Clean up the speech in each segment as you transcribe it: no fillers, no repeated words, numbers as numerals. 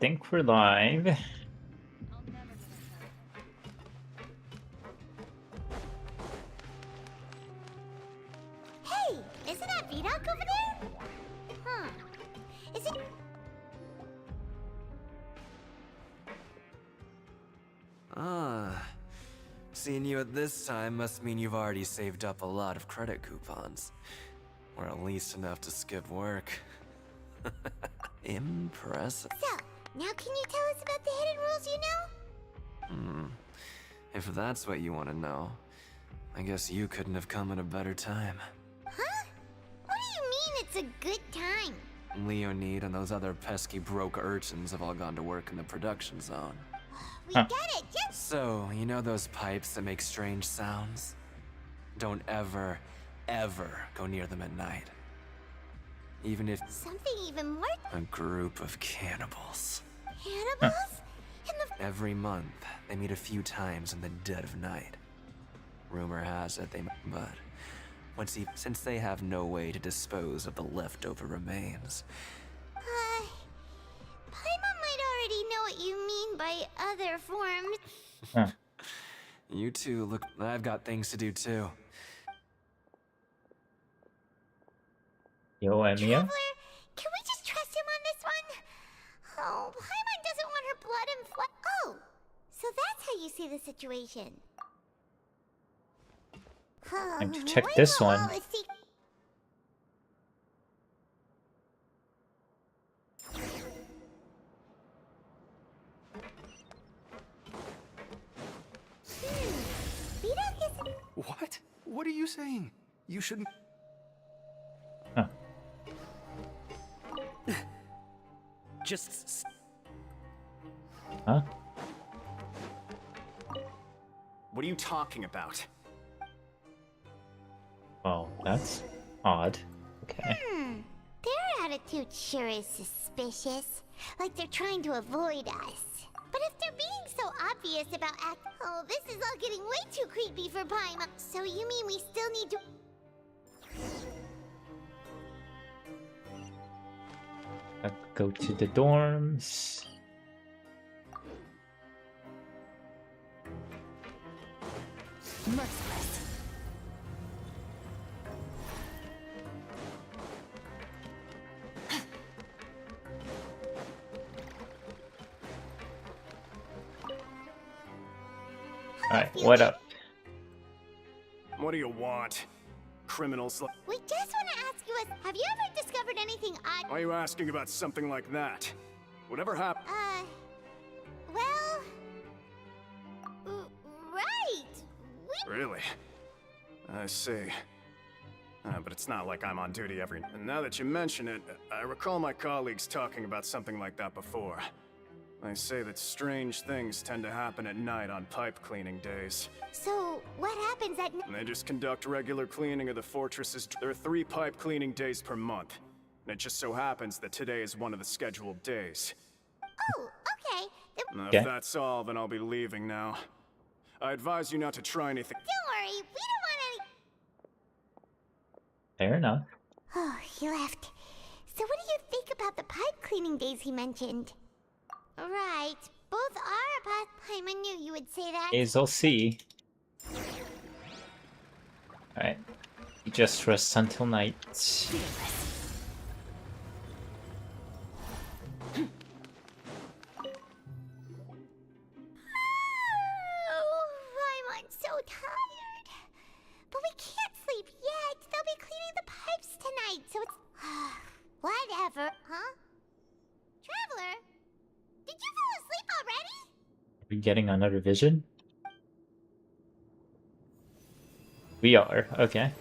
think we're live. Hey, isn't that Vidoc over there? Huh. Is it... Ah. Seeing you at this time must mean you've already saved up a lot of credit coupons. Or at least enough to skip work. Impressive. So, now can you tell us about the hidden rules you know? If that's what you want to know, I guess you couldn't have come at a better time. Huh? What do you mean it's a good time? Leonid and those other pesky broke urchins have all gone to work in the production zone. We get it, just... So, you know those pipes that make strange sounds? Don't ever go near them at night. Even if Something even more... a group of cannibals. Cannibals? In the... Every month, they meet a few times in the dead of night. Rumor has it but since they have no way to dispose of the leftover remains. Paimon might already know what you mean by other forms. You two look, I've got things to do too. Yo, Emiya? Traveler, can we just trust him on this one? Oh, Paimon doesn't want her blood and flesh. Oh, so that's how you see the situation. Time to check When this will one. all the sec- Vidoc is... What? What are you saying? You shouldn't... Huh. Just... Huh? What are you talking about? Oh, that's odd. Okay. Their attitude sure is suspicious. Like they're trying to avoid us. But if they're being so obvious about oh, this is all getting way too creepy for Paimon. So you mean we still need to... I'll go to the dorms. Merciless. Alright, what up? What do you want? Criminals like... We just want to ask you, have you ever discovered anything odd? Why are you asking about something like that? Whatever happened... Well... Right! We... Really? I see. But it's not like I'm on duty every... And now that you mention it, I recall my colleagues talking about something like that before. They say that strange things tend to happen at night on pipe cleaning days. So, what happens at... And they just conduct regular cleaning of the fortresses. There are 3 pipe cleaning days per month. And it just so happens that today is one of the scheduled days. Oh, okay. Then... Okay. If that's all, then I'll be leaving now. I advise you not to try anything. Don't worry, we don't want any... Fair enough. Oh, he left. So what do you think about the pipe cleaning days he mentioned? Right. Both are about... Paimon knew you would say that. Hazel C. Alright. You just rest until night. Oh, Paimon's so tired. But we can't sleep yet. They'll be cleaning the pipes tonight, so it's... Whatever. Huh? Traveler? Did you fall asleep already? Are we getting another vision? We are, okay.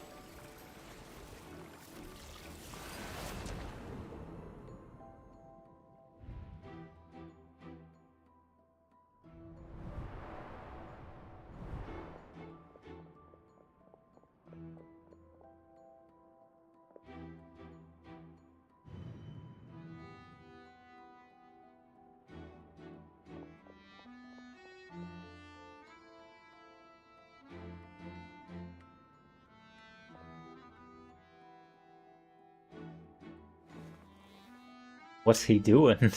What's he doing?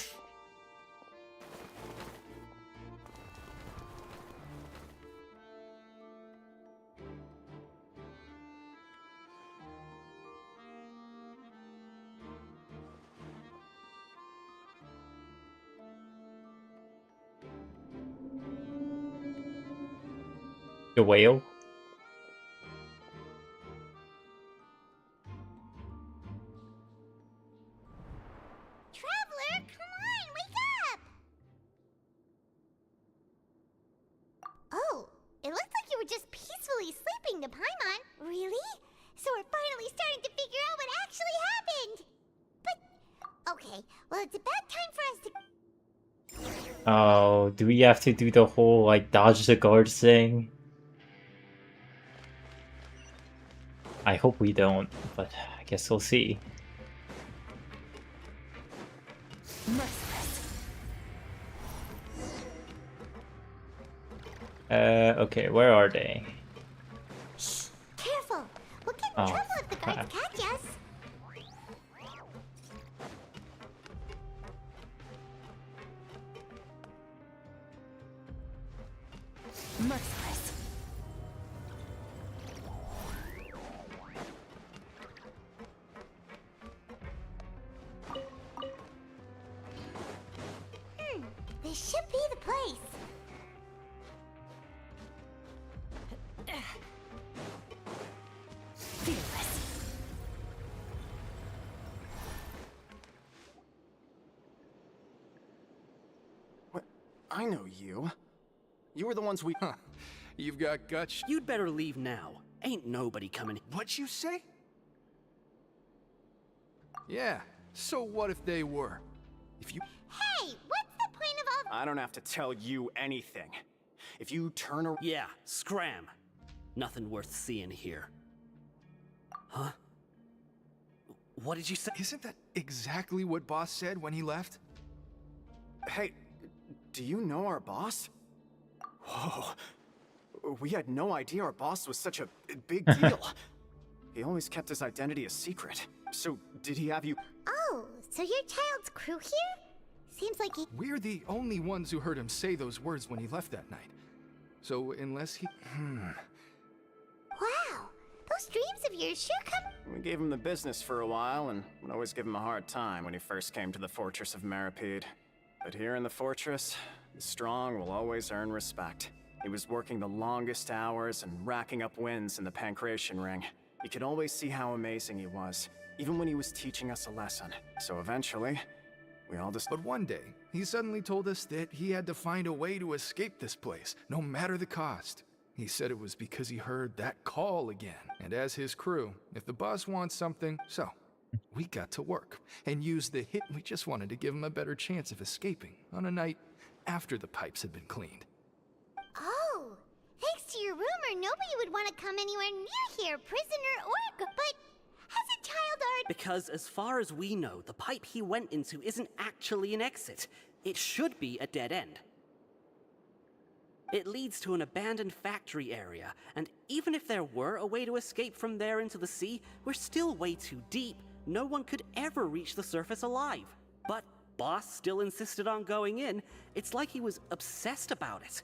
The whale? Traveler, come on, wake up! Oh, it looks like you were just peacefully sleeping to Paimon. Really? So we're finally starting to figure out what actually happened. But, okay, well it's about time for us to... Oh, do we have to do the whole, like, dodge the guards thing? I hope we don't, but I guess we'll see. Okay, where are they? Shh, careful. We'll get in Oh, trouble if the guards crap. catch us. Merciless. This should be the place. Fearless. What? I know you. You were the ones we. Huh. You've got guts. You'd better leave now. Ain't nobody coming. What'd you say? Yeah. So what if they were? If you. Hey, what's the point of all... I don't have to tell you anything. If you turn around. Yeah, scram. Nothing worth seeing here. Huh? What did you say? Isn't that exactly what Boss said when he left? Hey, do you know our boss? Whoa. We had no idea our boss was such a big deal. He always kept his identity a secret. So, did he have you? Oh, so your child's crew here? Seems like he... We're the only ones who heard him say those words when he left that night. So, unless he. Wow, those dreams of yours sure come... We gave him the business for a while and would always give him a hard time when he first came to the fortress of Meripede. But here in the fortress, the strong will always earn respect. He was working the longest hours and racking up wins in the Pancration Ring. You could always see how amazing he was, even when he was teaching us a lesson. So eventually, we all just... But one day, he suddenly told us that he had to find a way to escape this place, no matter the cost. He said it was because he heard that call again. And as his crew, if the boss wants something, so we got to work and used the hit. We just wanted to give him a better chance of escaping on a night after the pipes had been cleaned. Oh, thanks to your rumor, nobody would want to come anywhere near here, prisoner or... But has a child already... Because as far as we know, the pipe he went into isn't actually an exit. It should be a dead end. It leads to an abandoned factory area, and even if there were a way to escape from there into the sea, we're still way too deep. No one could ever reach the surface alive. But Boss still insisted on going in. It's like he was obsessed about it.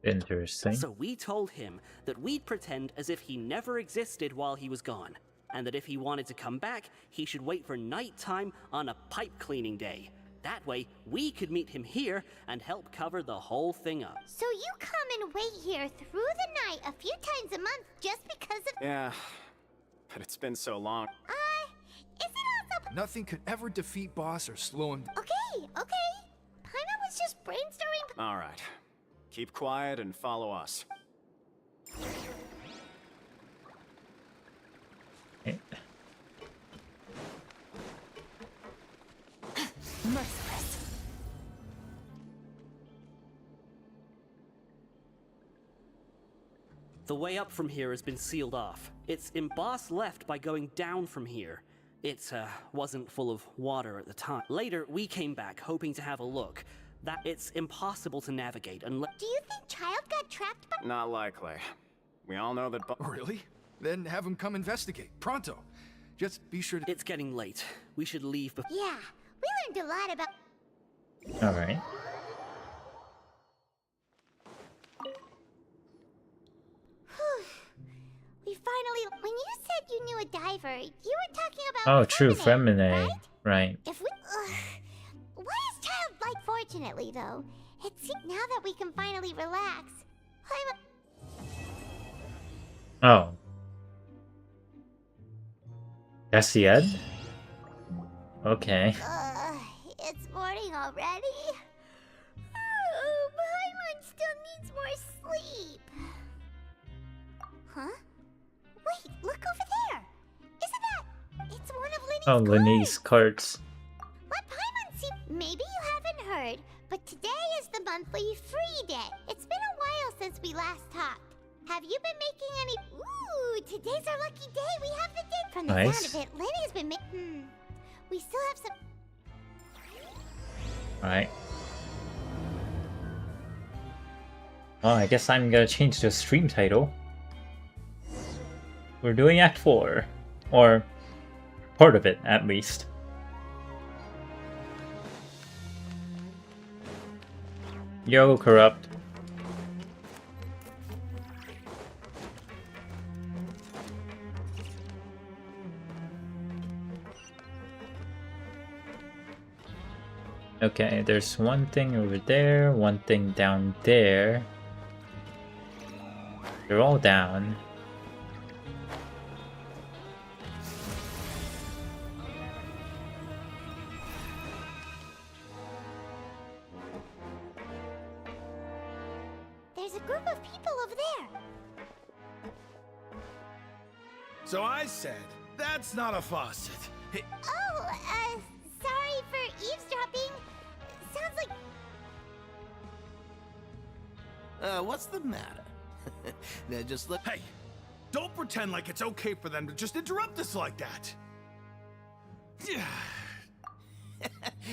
Interesting. So we told him that we'd pretend as if he never existed while he was gone, and that if he wanted to come back, he should wait for nighttime on a pipe cleaning day. That way, we could meet him here and help cover the whole thing up. So you come and wait here through the night a few times a month just because of... Yeah, but it's been so long. Is it also... Nothing could ever defeat Boss or slow him down. Okay. Paimon was just brainstorming... All right. Keep quiet and follow us. Okay. Merciless. The way up from here has been sealed off. It's embossed left by going down from here. It wasn't full of water at the time. Later, we came back hoping to have a look. That it's impossible to navigate unless... Do you think Child got trapped by... Not likely. We all know that Really? Then have him come investigate. Pronto. Just be sure to... It's getting late. We should leave before... Yeah, we learned a lot about... Alright. We finally... When you said you knew a dive Cipher, you were talking about Oh, true, feminine. right? Right. If we... Why is childlike fortunately, though? It seems now that we can finally relax. Oh. That's the end? Okay. It's morning already? Oh, Paimon still needs more sleep. Huh? Wait, look over there! Isn't that... It's one of Linny's Oh, Linny's cards. What Paimon see... Maybe you haven't heard, but today is the monthly free day. It's been a while since we last talked. Have you been making any... Ooh, today's our lucky day. We have the day. From the Nice. sound of it, Lenny's been making... We still have some... Alright. Well, I guess I'm gonna change the stream title. We're doing Act 4. Or part of it, at least. Yo, Corrupt. Okay, there's one thing over there, one thing down there. They're all down. There's a group of people over there. So I said, that's not a faucet. Hey, Oh, sorry for eavesdropping. Sounds like... What's the matter? Now just look. hey, don't pretend like it's okay for them to just interrupt us like that.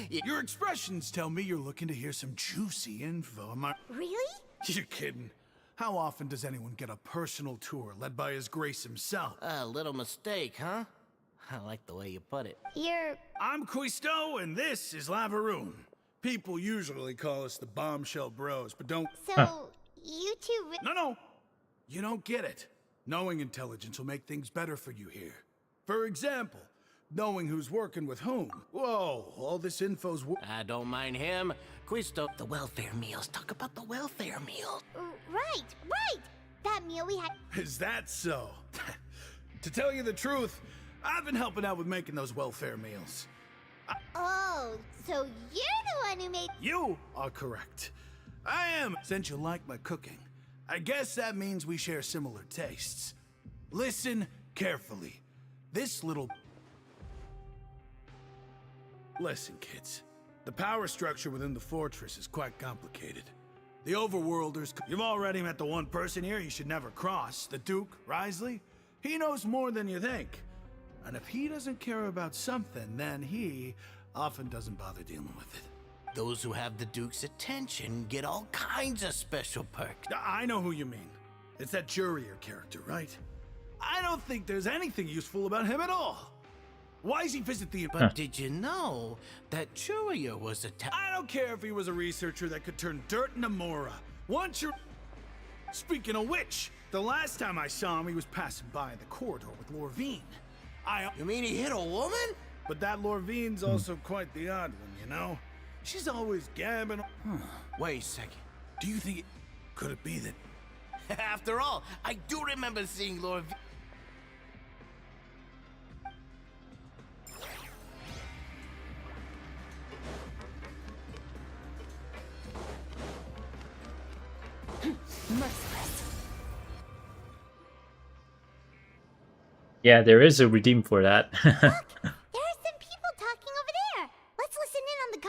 Your expressions tell me you're looking to hear some juicy info. Am I... Really? You're kidding. How often does anyone get a personal tour led by His Grace himself? A little mistake, huh? I like the way you put it. You're... I'm Quisto, and this is Lavaroon. People usually call us the Bombshell Bros, but don't... So, you two... No. You don't get it. Knowing intelligence will make things better for you here. For example, knowing who's working with whom. Whoa, all this info's... I don't mind him. Quisto, the welfare meals. Talk about the welfare meal. Right. That meal we had... Is that so? To tell you the truth, I've been helping out with making those welfare meals. Oh, so you're the one who made... You are correct. I am. Since you like my cooking, I guess that means we share similar tastes. Listen carefully. This little... Listen, kids. The power structure within the fortress is quite complicated. The Overworlders... You've already met the one person here you should never cross. The Duke, Risley. He knows more than you think. And if he doesn't care about something, then he often doesn't bother dealing with it. Those who have the Duke's attention get all kinds of special perks. I know who you mean. It's that Jurier character, right? I don't think there's anything useful about him at all. Why does he visit the... But did you know that Jurier was a... I don't care if he was a researcher that could turn dirt into Mora. Once you're... Speaking of which, the last time I saw him, he was passing by the corridor with Lorvine. You mean he hit a woman? But that Lorvine's also quite the odd one, you know? She's always gabbing... Wait a second. Do you think it... Could it be that... After all, I do remember seeing Lord... Merciless. Yeah, there is a redeem for that. There are some people talking over there. Let's listen in on the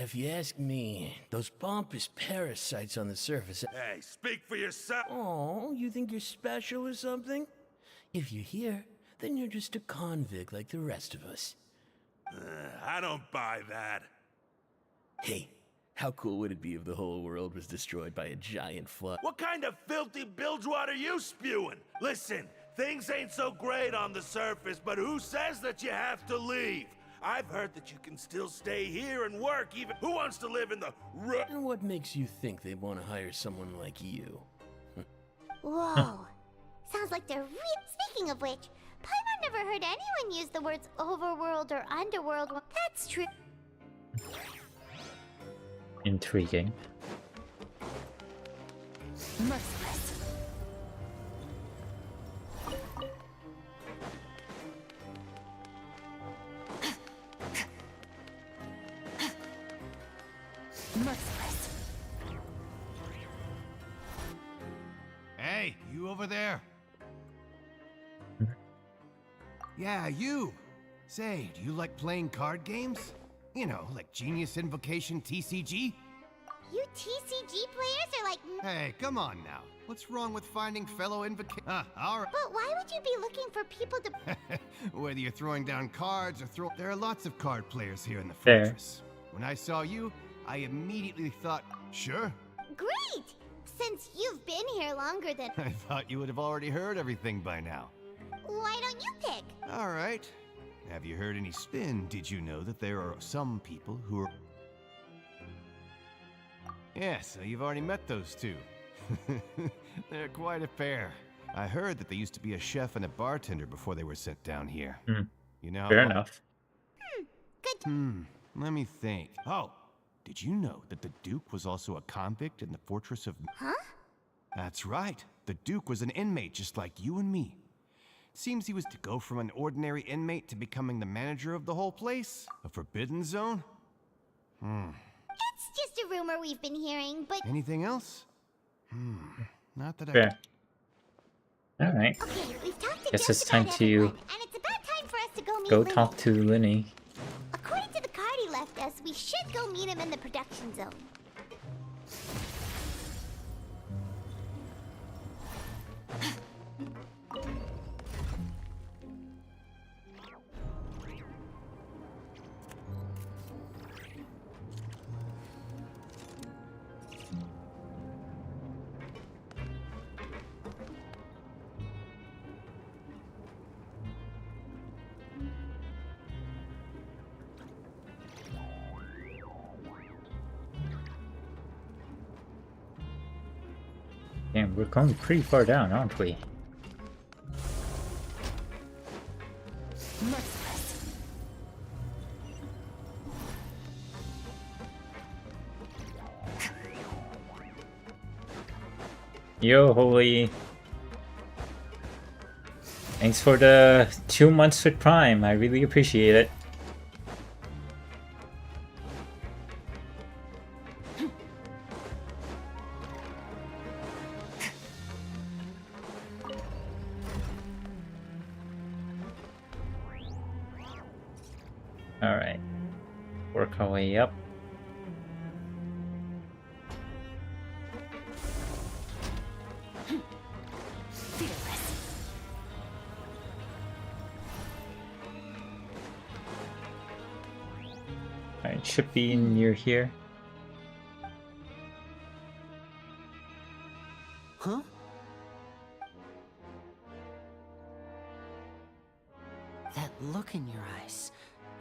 If you ask me, those pompous parasites on the surface... Hey, speak for yourself! Oh, you think you're special or something? If you're here, then you're just a convict like the rest of us. I don't buy that. Hey, how cool would it be if the whole world was destroyed by a giant flood? What kind of filthy bilgewater are you spewing? Listen, things ain't so great on the surface, but who says that you have to leave? I've heard that you can still stay here and work even. Who wants to live in the And what makes you think they want to hire someone like you? Whoa. Sounds like they're real. Speaking of which, Paimon never heard anyone use the words overworld or underworld. That's true. Intriguing. Merciless. Merciless. Hey, you over there? Yeah, you. Say, do you like playing card games? You know, like Genius Invocation TCG? You TCG players are like. Hey, come on now. What's wrong with finding fellow alright. But why would you be looking for people to. Whether you're throwing down cards or There are lots of card players here in the Fair. fortress. When I saw you, I immediately thought, sure. Great! Since you've been here longer than. I thought you would have already heard everything by now. Why don't you pick? Alright. Have you heard any spin? Did you know that there are some people who are... Yeah, so you've already met those two. They're quite a pair. I heard that they used to be a chef and a bartender before they were sent down here. You know? Fair enough. Good. Let me think. Oh, did you know that the Duke was also a convict in the fortress of... Huh? That's right. The Duke was an inmate just like you and me. Seems he was to go from an ordinary inmate to becoming the manager of the whole place? A forbidden zone? It's just a rumor we've been hearing, but. Anything else? Not that Fair. Alright. Okay, we've talked to Guess just it's time about to everyone, and it's about time for us to go meet go Linny. talk to Linny. According to the card he left us, we should go meet him in the production zone. Damn, we're going pretty far down, aren't we? Merciless. Yo, Holy. Thanks for the 2 months with Prime. I really appreciate it. Alright. Work our way up. Fearless. Alright, should be near here. Huh? That look in your eyes.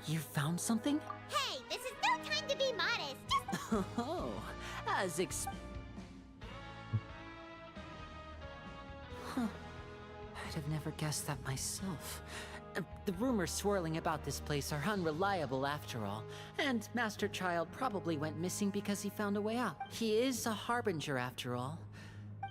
You found something? Hey, this is no time to be modest. Just Oh, as Huh. I'd have never guessed that myself. The rumors swirling about this place are unreliable after all, and Master Child probably went missing because he found a way out. He is a harbinger after all.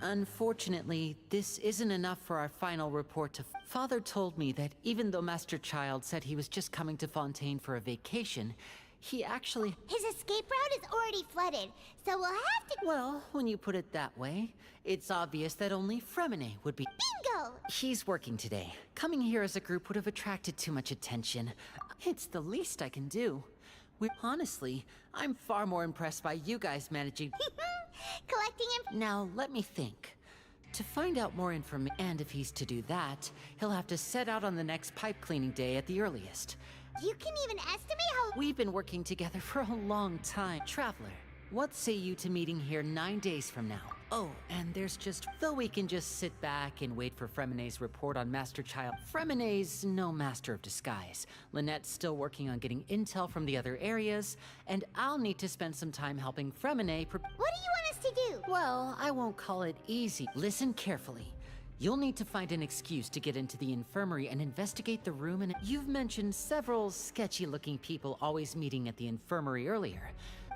Unfortunately, this isn't enough for our final report to... Father told me that even though Master Child said he was just coming to Fontaine for a vacation, he actually... his escape route is already flooded, so we'll have to. Well, when you put it that way, it's obvious that only Fremine would be... Bingo! He's working today. Coming here as a group would have attracted too much attention. It's the least I can do. Honestly, I'm far more impressed by you guys managing... Collecting him. Now, let me think. To find out more information, and if he's to do that, he'll have to set out on the next pipe cleaning day at the earliest. You can even estimate how. We've been working together for a long time. Traveler, What say you to meeting here 9 days from now? Oh, and there's just... Though we can just sit back and wait for Fremene's report on Master Child. Fremene's no master of disguise. Lynette's still working on getting intel from the other areas, and I'll need to spend some time helping Fremene What do you want us to do? Well, I won't call it easy. Listen carefully. You'll need to find an excuse to get into the infirmary and investigate the room, and you've mentioned several sketchy-looking people always meeting at the infirmary earlier.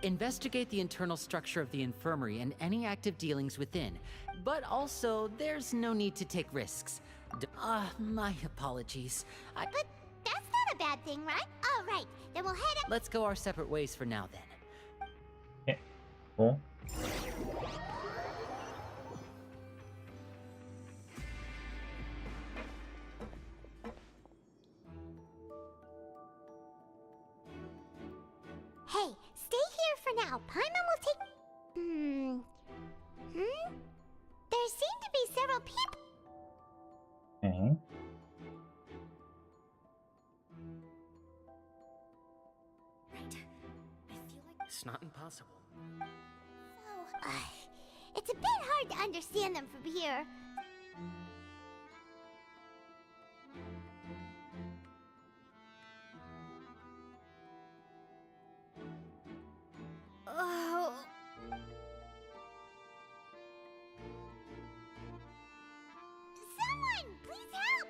Investigate the internal structure of the infirmary and any active dealings within. But also, there's no need to take risks. My apologies. But that's not a bad thing, right? All right, then we'll head up. Let's go our separate ways for now, then. Okay, cool. Hey, stay here for now. Paimon will take... There seem to be several people... Okay. It's not impossible. So, it's a bit hard to understand them from here. Oh... Someone, please help!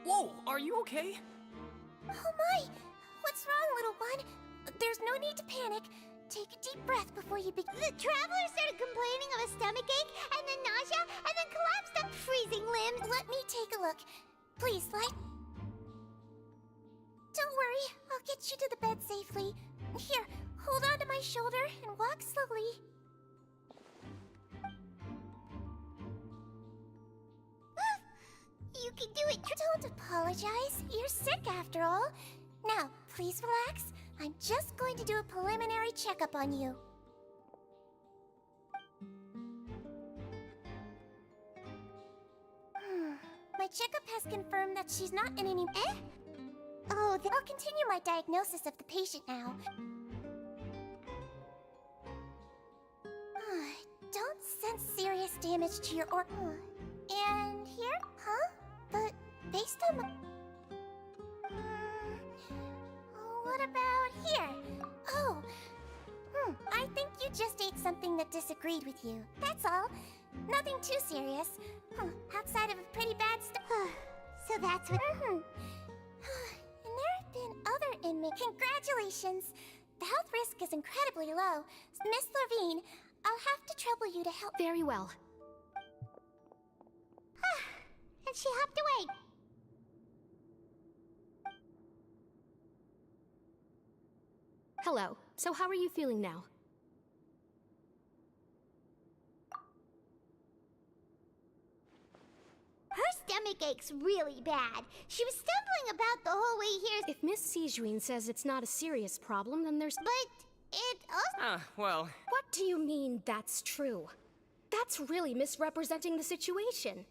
Whoa, are you okay? Oh my! What's wrong, little one? There's no need to panic. Take a deep breath before you begin. The traveler started complaining of a stomachache, and then nausea, and then collapsed up freezing limbs. Let me take a look. Please, light. Don't worry, I'll get you to the bed safely. Here, hold on to my shoulder and walk slowly. You can do it. Don't apologize. You're sick after all. Now, please relax. I'm just going to do a preliminary checkup on you. My checkup has confirmed that she's not in any... Oh, then I'll continue my diagnosis of the patient now. Don't sense serious damage to your And here? Huh? But based on my... What about here? Oh. I think you just ate something that disagreed with you. That's all. Nothing too serious. Outside of a pretty bad So that's what... And there have been other inmates. Congratulations! The health risk is incredibly low. Miss Levine, I'll have to trouble you to help... Very well. And she hopped away. Hello. So how are you feeling now? Her stomach aches really bad. She was stumbling about the whole way here. If Miss Sijuin says it's not a serious problem, then there's... But it also... Well... What do you mean that's true? That's really misrepresenting the situation.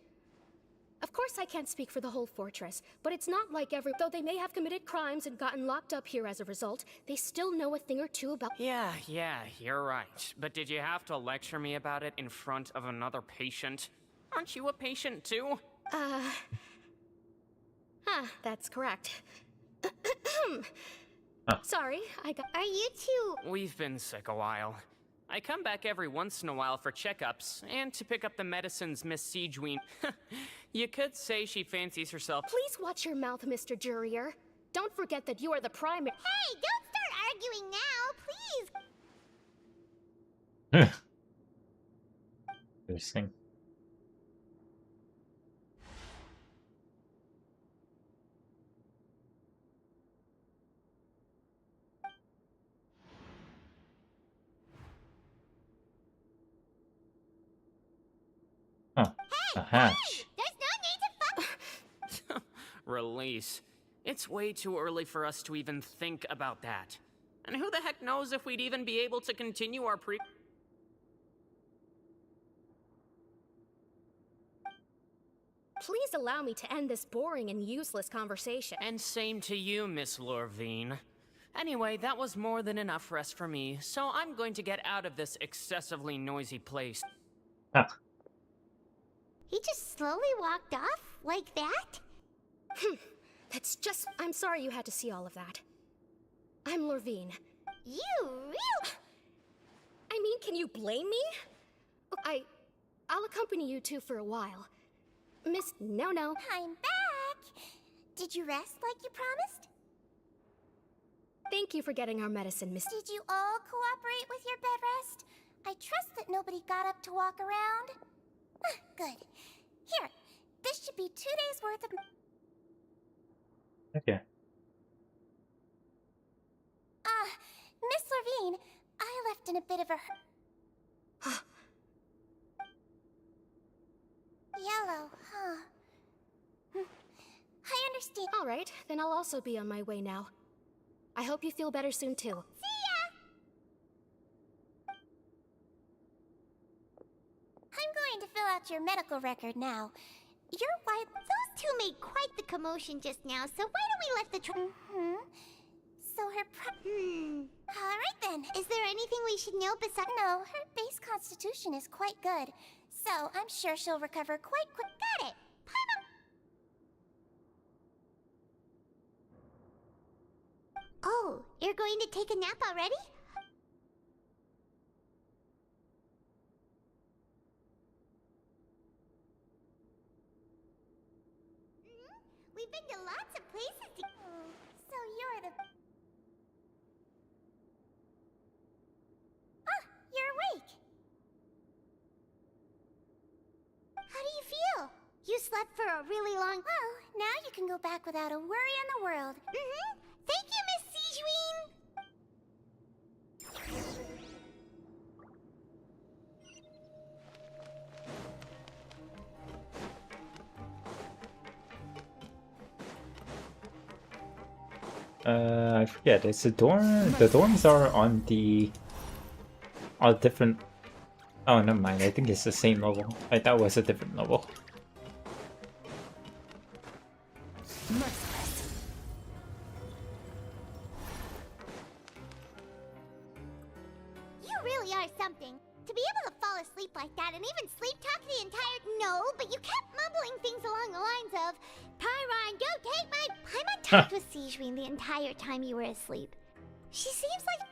Of course I can't speak for the whole fortress, but it's not like though they may have committed crimes and gotten locked up here as a result, they still know a thing or two about... Yeah, you're right. But did you have to lecture me about it in front of another patient? Aren't you a patient too? That's correct. Sorry, I got... Are you two... We've been sick a while. I come back every once in a while for checkups, and to pick up the medicines Miss Sijuin... You could say she fancies herself... Please watch your mouth, Mr. Jurrier. Don't forget that you are the primary... Hey, don't start arguing now, please! Interesting. A hatch. There's no need to Release. It's way too early for us to even think about that. And who the heck knows if we'd even be able to continue our Please allow me to end this boring and useless conversation. And same to you, Miss Lorvine. Anyway, that was more than enough rest for me, so I'm going to get out of this excessively noisy place. Ah. He just slowly walked off like that? That's just... I'm sorry you had to see all of that. I'm Lorvine. You real... I mean, can you blame me? I'll accompany you two for a while. Miss... No. I'm back! Did you rest like you promised? Thank you for getting our medicine, Miss... Did you all cooperate with your bed rest? I trust that nobody got up to walk around. Good. Here, this should be 2 days worth of... Okay. Miss Lorvine, I left in a bit of a... Yellow, huh? I understand. All right, then I'll also be on my way now. I hope you feel better soon, too. See ya! I'm going to fill out your medical record now. Your wife... Those two made quite the commotion just now, so why don't we let the So her Alright then. Is there anything we should know besides... No, her base constitution is quite good. So, I'm sure she'll recover quite quick. Got it! Oh, you're going to take a nap already? We've been to lots of places to... So you're the... You're awake! How do you feel? You slept for a really long... Well, now you can go back without a worry in the world. Thank you, Miss Sijuin! I forget. It's a dorm. The dorms are on the... All different... Oh, never mind. I think it's the same level. I thought it was a different level. You really are something. To be able to fall asleep like that and even sleep talk the entire... No, but you kept mumbling things along the lines of... Pyron, go take my... I'm on talked with Sijuin the entire time you were asleep. She seems like...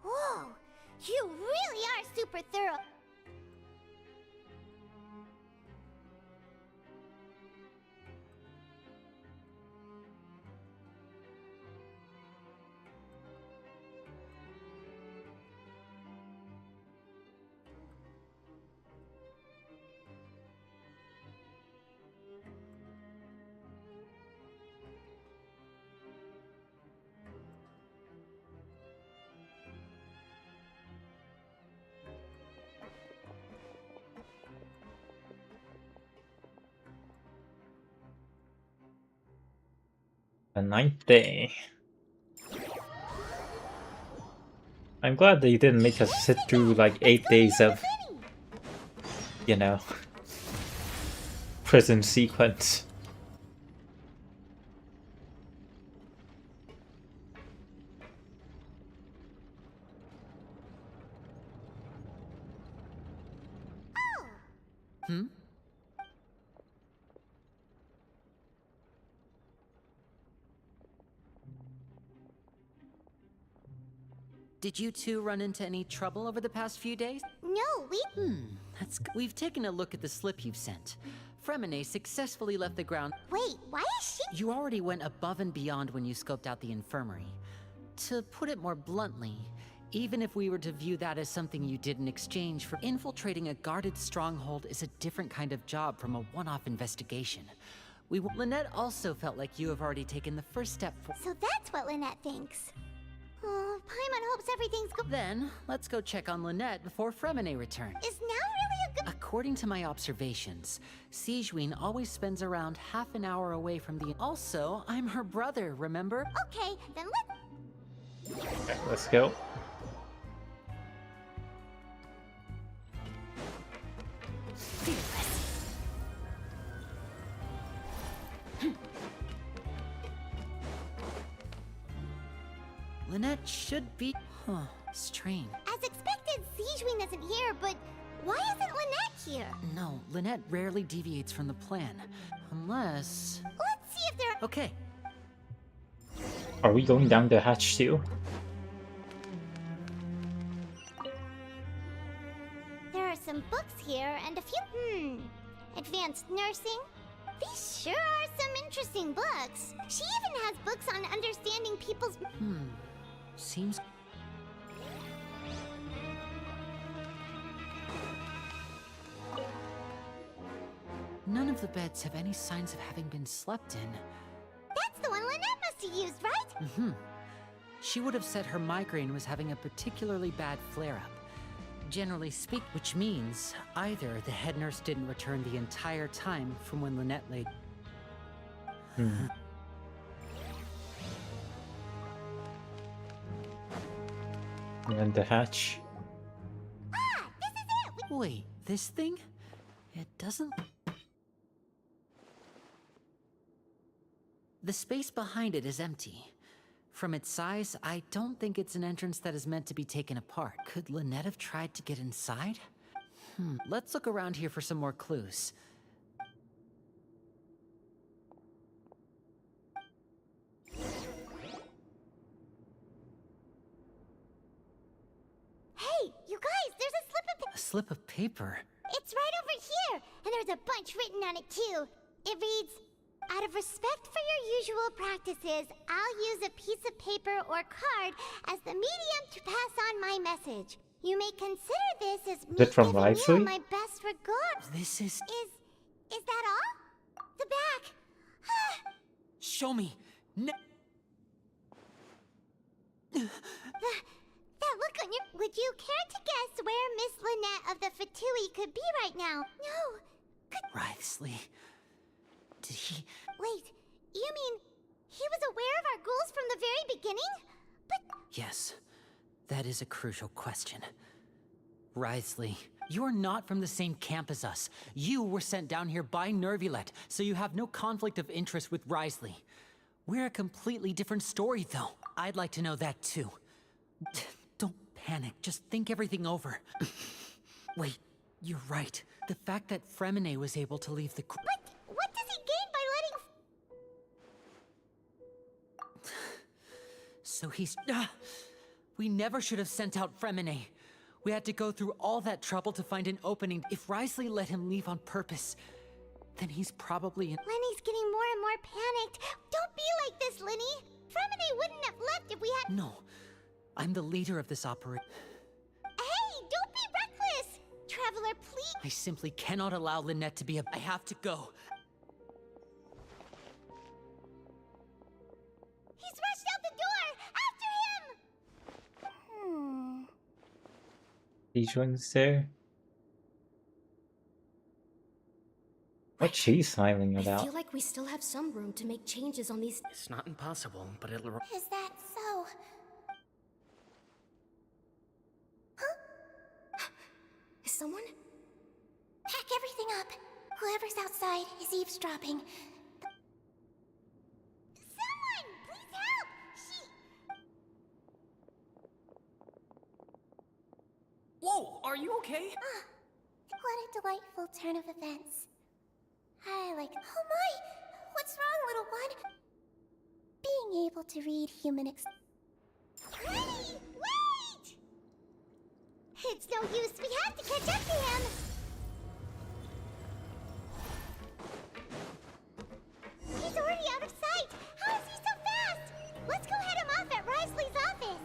Whoa! You really are super thorough. The 9th day. I'm glad that you didn't make us sit through like 8 days of, you know, prison sequence. Did you two run into any trouble over the past few days? No, we... We've taken a look at the slip you've sent. Fremine successfully left the ground. Wait, why is she... You already went above and beyond when you scoped out the infirmary. To put it more bluntly, even if we were to view that as something you did in exchange for infiltrating a guarded stronghold is a different kind of job from a one-off investigation. Lynette also felt like you have already taken the first step for... So that's what Lynette thinks. Paimon hopes everything's good. Then, let's go check on Lynette before Fremine returns. Is now really a good... According to my observations, Sigewinne always spends around half an hour away from the... Also, I'm her brother, remember? Okay, then let's... Okay, let's go. Lynette should be... Huh, strange. As expected, Sigewinne isn't here, but why isn't Lynette here? No, Lynette rarely deviates from the plan. Unless... Let's see if there... Okay. Are we going down the hatch too? There are some books here and a few... Advanced nursing? These sure are some interesting books. She even has books on understanding people's... Seems... None of the beds have any signs of having been slept in. That's the one Lynette must have used, right? She would have said her migraine was having a particularly bad flare-up. Generally speak, which means either the head nurse didn't return the entire time from when Lynette laid... And then the hatch. Ah, this is it! Wait, this thing? It doesn't... The space behind it is empty. From its size, I don't think it's an entrance that is meant to be taken apart. Could Lynette have tried to get inside? Let's look around here for some more clues. Hey, you guys, there's a slip of... A slip of paper? It's right over here, and there's a bunch written on it too. It reads, out of respect for your usual practices, I'll use a piece of paper or card as the medium to pass on my message. You may consider this as me Is it from giving Lively? you my best regards. This is... Is that all? The back. Show me! No. That look on your... Would you care to guess where Miss Lynette of the Fatui could be right now? No. Wriothesley. Did he... Wait, you mean he was aware of our goals from the very beginning? But... Yes, that is a crucial question. Wriothesley, you're not from the same camp as us. You were sent down here by Nervulet, so you have no conflict of interest with Wriothesley. We're a completely different story, though. I'd like to know that, too. Don't panic, just think everything over. Wait, you're right. The fact that Fremine was able to leave the... But what does he gain by letting... So he's... We never should have sent out Fremine. We had to go through all that trouble to find an opening. If Wriothesley let him leave on purpose, then he's probably in... Lenny's getting more and more panicked. Don't be like this, Lenny. Fremine wouldn't have left if we had... No. I'm the leader of this operation. Hey, don't be reckless! Traveler, please... I simply cannot allow Lynette to be a... I have to go. He's rushed out the door! After him! These ones there. What's she smiling I about? feel like we still have some room to make changes on these... It's not impossible, but it'll... Is that so? Is someone? Pack everything up. Whoever's outside is eavesdropping. Someone! Please help! Whoa, are you okay? What a delightful turn of events. I like... Oh my! What's wrong, little one? Being able to read human Hey! Wait! It's no use. We have to catch up to him. He's already out of sight. How is he so fast? Let's go head him off at Wriothesley's office.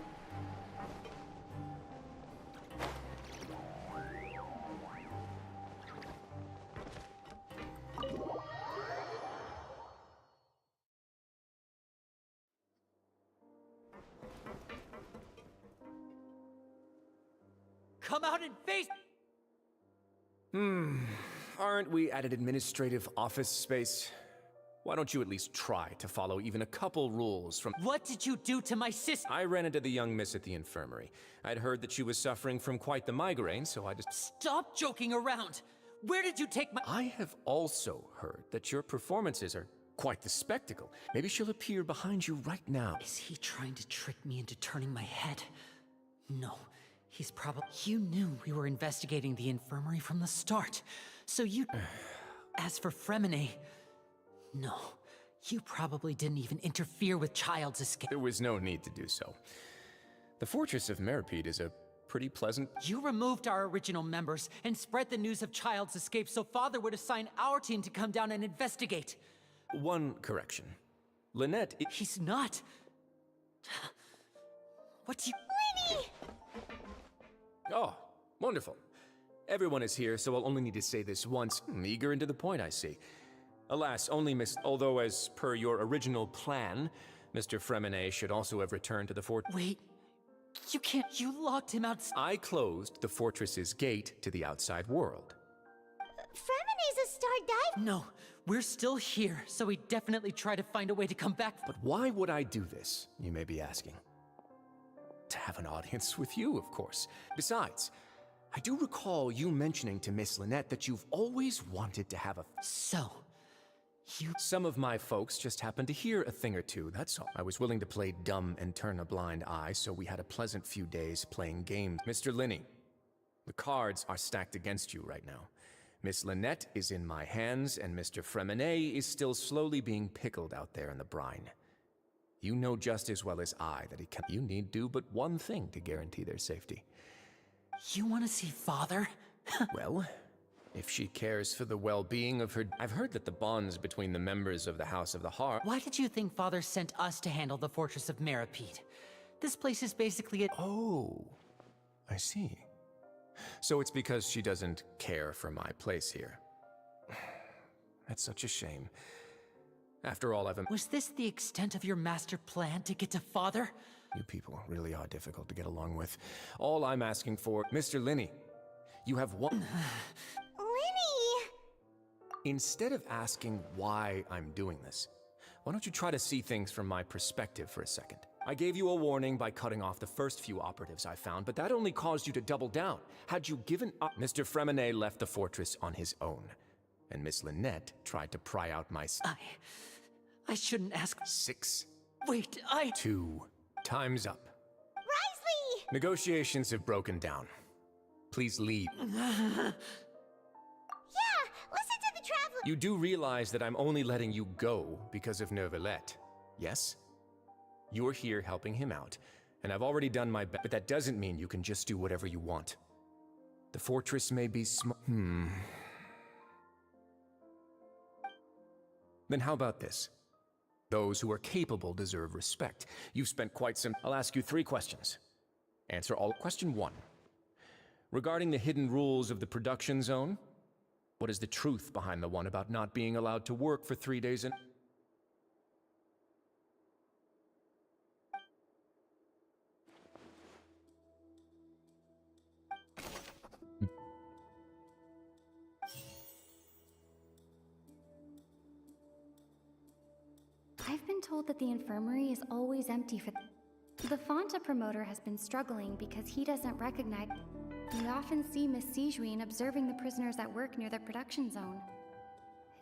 come out and face... Aren't we at an administrative office space? Why don't you at least try to follow even a couple rules from— What did you do to my sister? I ran into the young miss at the infirmary. I'd heard that she was suffering from quite the migraine, so I just— Stop joking around! Where did you take my— I have also heard that your performances are quite the spectacle. Maybe she'll appear behind you right now. Is he trying to trick me into turning my head? No, he's probably... You knew we were investigating the infirmary from the start, so you... As for Fremine... No, you probably didn't even interfere with Child's escape. There was no need to do so. The Fortress of Meripede is a pretty pleasant... You removed our original members and spread the news of Child's escape so Father would assign our team to come down and investigate. One correction. Lynette... He's not. What do you... Lenny! Oh, wonderful. Everyone is here, so I'll only need to say this once. Eager and to the point, I see. Alas, only Miss... Although, as per your original plan, Mr. Fremine should also have returned to the fort... Wait, you can't... You locked him out... I closed the fortress's gate to the outside world. Fremine's a star diver. No, we're still here, so we definitely try to find a way to come back... But why would I do this, you may be asking? To have an audience with you, of course. Besides, I do recall you mentioning to Miss Lynette that you've always wanted to have a... So... Some of my folks just happened to hear a thing or two, that's all. I was willing to play dumb and turn a blind eye, so we had a pleasant few days playing games. Mr. Linney, the cards are stacked against you right now. Miss Lynette is in my hands, and Mr. Fremine is still slowly being pickled out there in the brine. You know just as well as I that you need do but one thing to guarantee their safety. You want to see Father? Well... If she cares for the well-being of her... I've heard that the bonds between the members of the House of the Heart... Why did you think Father sent us to handle the Fortress of Meripede? This place is basically a... Oh, I see. So it's because she doesn't care for my place here. That's such a shame. After all, Was this the extent of your master plan to get to Father? You people really are difficult to get along with. All I'm asking for... Mr. Linney, you have one... Instead of asking why I'm doing this, why don't you try to see things from my perspective for a second? I gave you a warning by cutting off the first few operatives I found, but that only caused you to double down. Had you given up, Mr. Fremine left the fortress on his own, and Miss Lynette tried to pry out my... I shouldn't ask... 6. Wait, 2. Time's up. Risley! Negotiations have broken down. Please leave. You do realize that I'm only letting you go because of Neuvillette, yes? You're here helping him out, and I've already done my best, but that doesn't mean you can just do whatever you want. The fortress may be Then how about this? Those who are capable deserve respect. You've spent quite some... I'll ask you 3 questions. Answer all. Question 1. Regarding the hidden rules of the production zone, what is the truth behind the one about not being allowed to work for 3 days and... I've been told that the infirmary is always empty for... The Fonta promoter has been struggling because he doesn't recognize... We often see Miss Sijuin observing the prisoners at work near the production zone.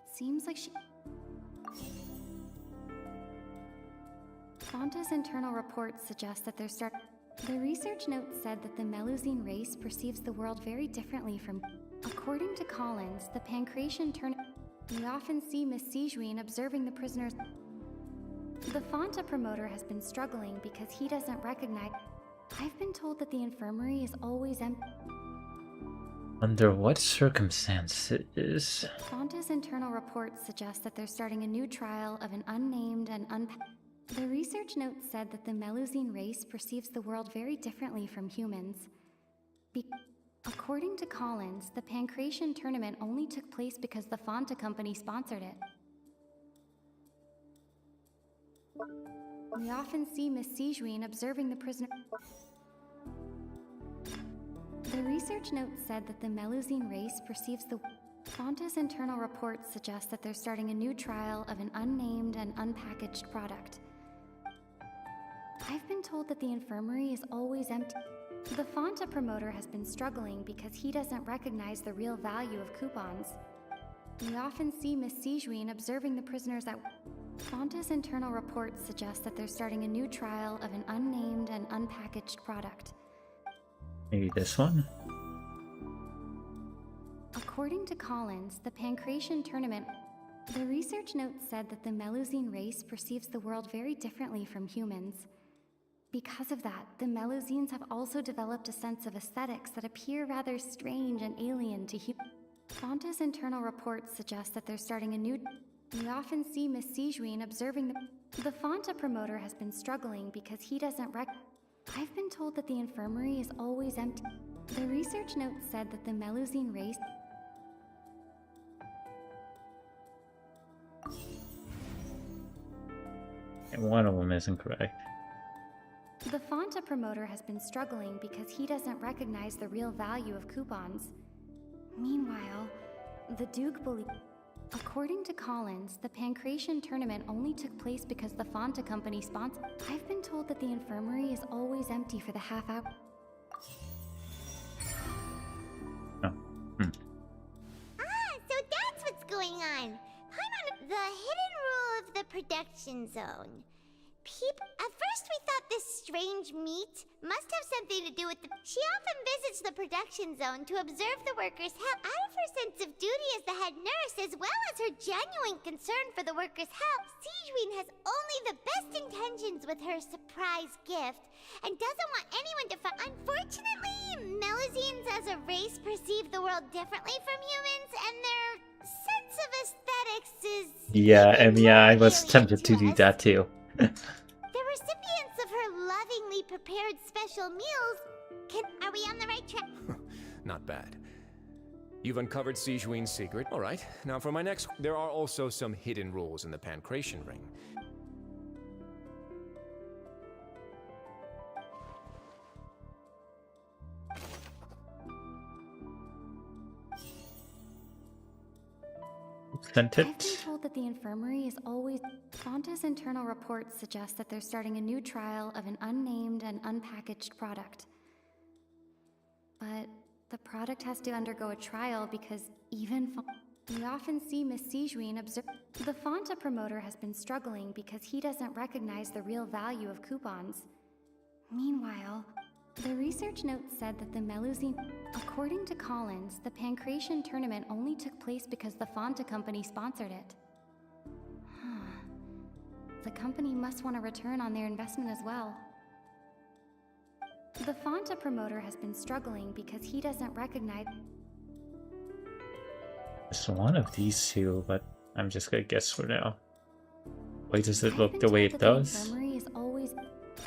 It seems like she... Fonta's internal reports suggest that The research note said that the Melusine race perceives the world very differently from... According to Collins, the Pancratian turn... We often see Miss Sijuin observing the prisoners... The Fonta promoter has been struggling because he doesn't recognize... I've been told that the infirmary is always empty. Under what circumstances? Fonta's internal reports suggest that they're starting a new trial of an unnamed and The research note said that the Melusine race perceives the world very differently from humans. According to Collins, the Pancratian tournament only took place because the Fonta company sponsored it. We often see Miss Sijuin observing the prisoner. The The research note said that the Melusine race perceives the... Fonta's internal reports suggest that they're starting a new trial of an unnamed and unpackaged product. I've been told that the infirmary is always empty. The Fonta promoter has been struggling because he doesn't recognize the real value of coupons. We often see Miss Sijuin observing the prisoners at... Fonta's internal reports suggest that they're starting a new trial of an unnamed and unpackaged product. Maybe this one? According to Collins, the Pancration tournament... The research note said that the Melusine race perceives the world very differently from humans. Because of that, the Melusines have also developed a sense of aesthetics that appear rather strange and alien to humans. Fonta's internal reports suggest that they're starting a new... We often see Miss Sijuin observing the Fonta promoter has been struggling because he doesn't I've been told that the infirmary is always empty. The research note said that the Melusine race... And one of them is incorrect. The Fonta promoter has been struggling because he doesn't recognize the real value of coupons. Meanwhile, the Duke believes... According to Collins, the Pancration tournament only took place because the Fonta company sponsored... I've been told that the infirmary is always empty for the half hour... So that's what's going on. The hidden rule of the production zone. At first we thought this strange meat must have something to do with the... She often visits the production zone to observe the workers' health. Out of her sense of duty as the head nurse, as well as her genuine concern for the workers' health, Sijuin has only the best intentions with her surprise gift, and doesn't want anyone to find... Unfortunately, Melusines as a race perceive the world differently from humans, and their sense of aesthetics is... Yeah, and yeah, I was tempted to do that too. The recipients of her lovingly prepared special meals... Are we on the right track? Not bad. You've uncovered Sijuin's secret. All right, now for my next... There are also some hidden rules in the Pancration ring. Sent I've been it. told that the infirmary is always... Fonta's internal reports suggest that they're starting a new trial of an unnamed and unpackaged product. But the product has to undergo a trial because even... We often see Miss Sijuin observe... The Fonta promoter has been struggling because he doesn't recognize the real value of coupons. Meanwhile, the research note said that the Melusine... According to Collins, the Pancration tournament only took place because the Fonta company sponsored it. The company must want a return on their investment as well. The Fonta promoter has been struggling because he doesn't recognize... It's one of these two, but I'm just gonna guess for now. Why does it look the way it does? The infirmary is always...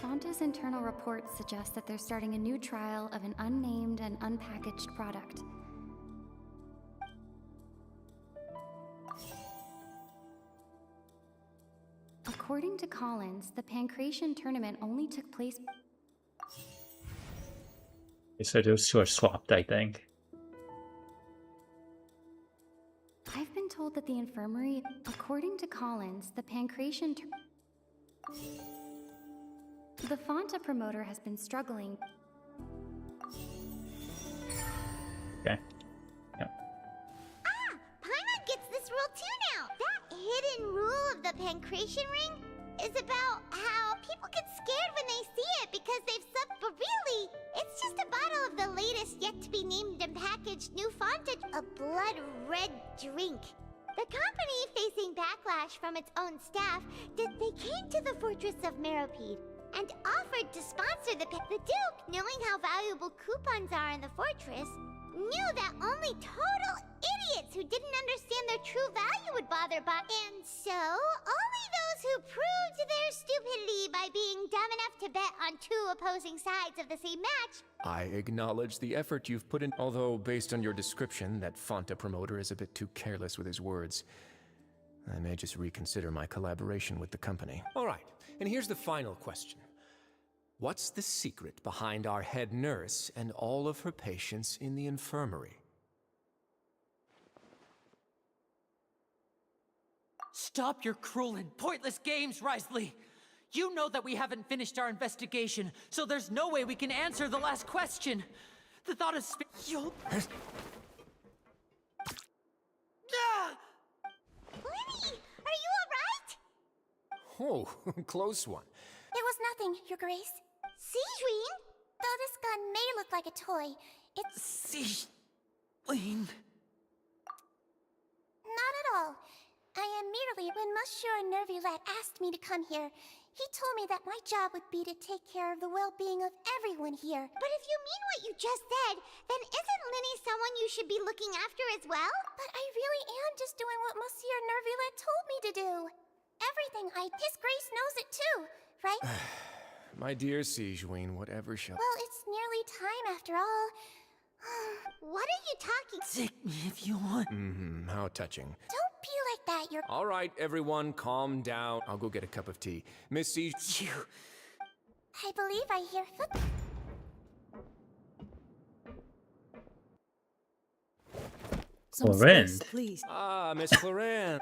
Fonta's internal reports suggest that they're starting a new trial of an unnamed and unpackaged product. According to Collins, the Pancration tournament only took place... So those two are swapped, I think. I've been told that the infirmary... According to Collins, the Pancration... The Fonta promoter has been struggling... Okay. Yep. Paimon gets this rule too now! That hidden rule of the Pancration ring is about how people get scared when they see it because they've slept, but really, it's just a bottle of the latest yet-to-be-named and packaged new Fonta, a blood-red drink. The company, facing backlash from its own staff, they came to the fortress of Meropide and offered to sponsor the Duke, knowing how valuable coupons are in the fortress, knew that only total idiots who didn't understand their true value would bother and so only those who proved their stupidity by being dumb enough to bet on two opposing sides of the same match. I acknowledge the effort you've put in, although based on your description, that Fonta promoter is a bit too careless with his words. I may just reconsider my collaboration with the company. All right, and here's the final question. What's the secret behind our head nurse and all of her patients in the infirmary? Stop your cruel and pointless games, Risley! You know that we haven't finished our investigation, so there's no way we can answer the last question. The thought of you'll... Lenny, are you alright? Oh, close one. There was nothing, Your Grace. Sejuine? Though this gun may look like a toy, it's... Sejuine... Not at all. I am merely... When Monsieur Nervulette asked me to come here, he told me that my job would be to take care of the well-being of everyone here. But if you mean what you just said, then isn't Linny someone you should be looking after as well? But I really am just doing what Monsieur Nervulette told me to do. Everything His Grace knows it too, right? My dear Sejuine, whatever shall... Well, it's nearly time after all. What are you talking... Take me if you want. How touching. Don't be like that, you're... All right, everyone, calm down. I'll go get a cup of tea. Miss Sejuine... I believe I hear foot... Clorinde. Please. Ah, Miss Clorinde.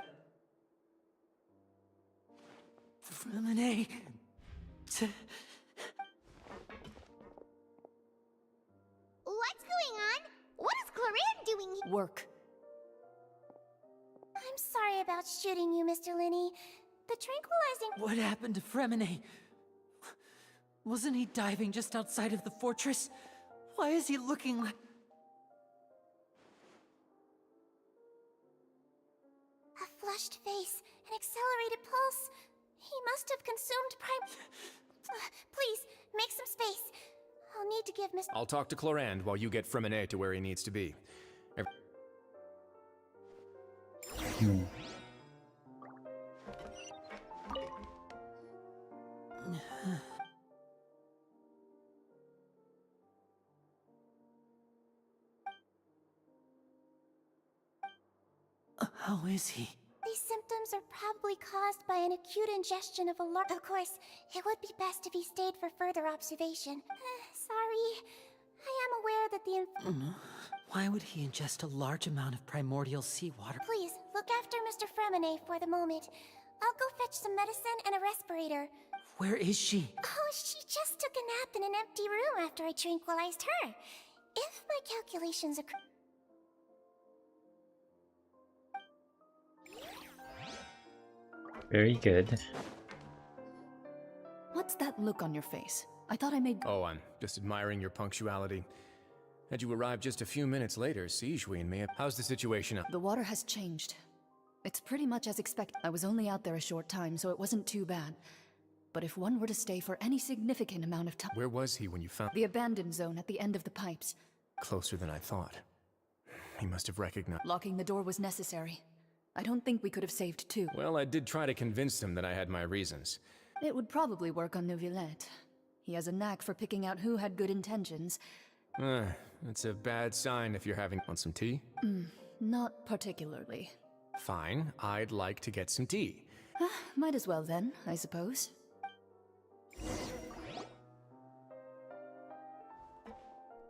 Freminet. What's going on? What is Clorinde doing here? Work. I'm sorry about shooting you, Mr. Linny. The tranquilizing... What happened to Freminet? Wasn't he diving just outside of the fortress? Why is he looking like... A flushed face, an accelerated pulse. He must have consumed Please, make some space. I'll need to give Miss... I'll talk to Clorinde while you get Freminet to where he needs to be. How is he? These symptoms are probably caused by an acute ingestion of a large... Of course, it would be best if he stayed for further observation. Sorry. I am aware that the... Why would he ingest a large amount of primordial seawater? Please, look after Mr. Freminet for the moment. I'll go fetch some medicine and a respirator. Where is she? Oh, she just took a nap in an empty room after I tranquilized her. If my calculations are... Very good. What's that look on your face? I thought I made... Oh, I'm just admiring your punctuality. Had you arrived just a few minutes later, Sejuine may have... How's the situation up? The water has changed. It's pretty much as expected. I was only out there a short time, so it wasn't too bad. But if one were to stay for any significant amount of time... Where was he when you found... The abandoned zone at the end of the pipes. Closer than I thought. He must have recognized... Locking the door was necessary. I don't think we could have saved two. Well, I did try to convince him that I had my reasons. It would probably work on Neuvillette. He has a knack for picking out who had good intentions. That's a bad sign if you're having... Want some tea? Not particularly. Fine, I'd like to get some tea. Might as well then, I suppose.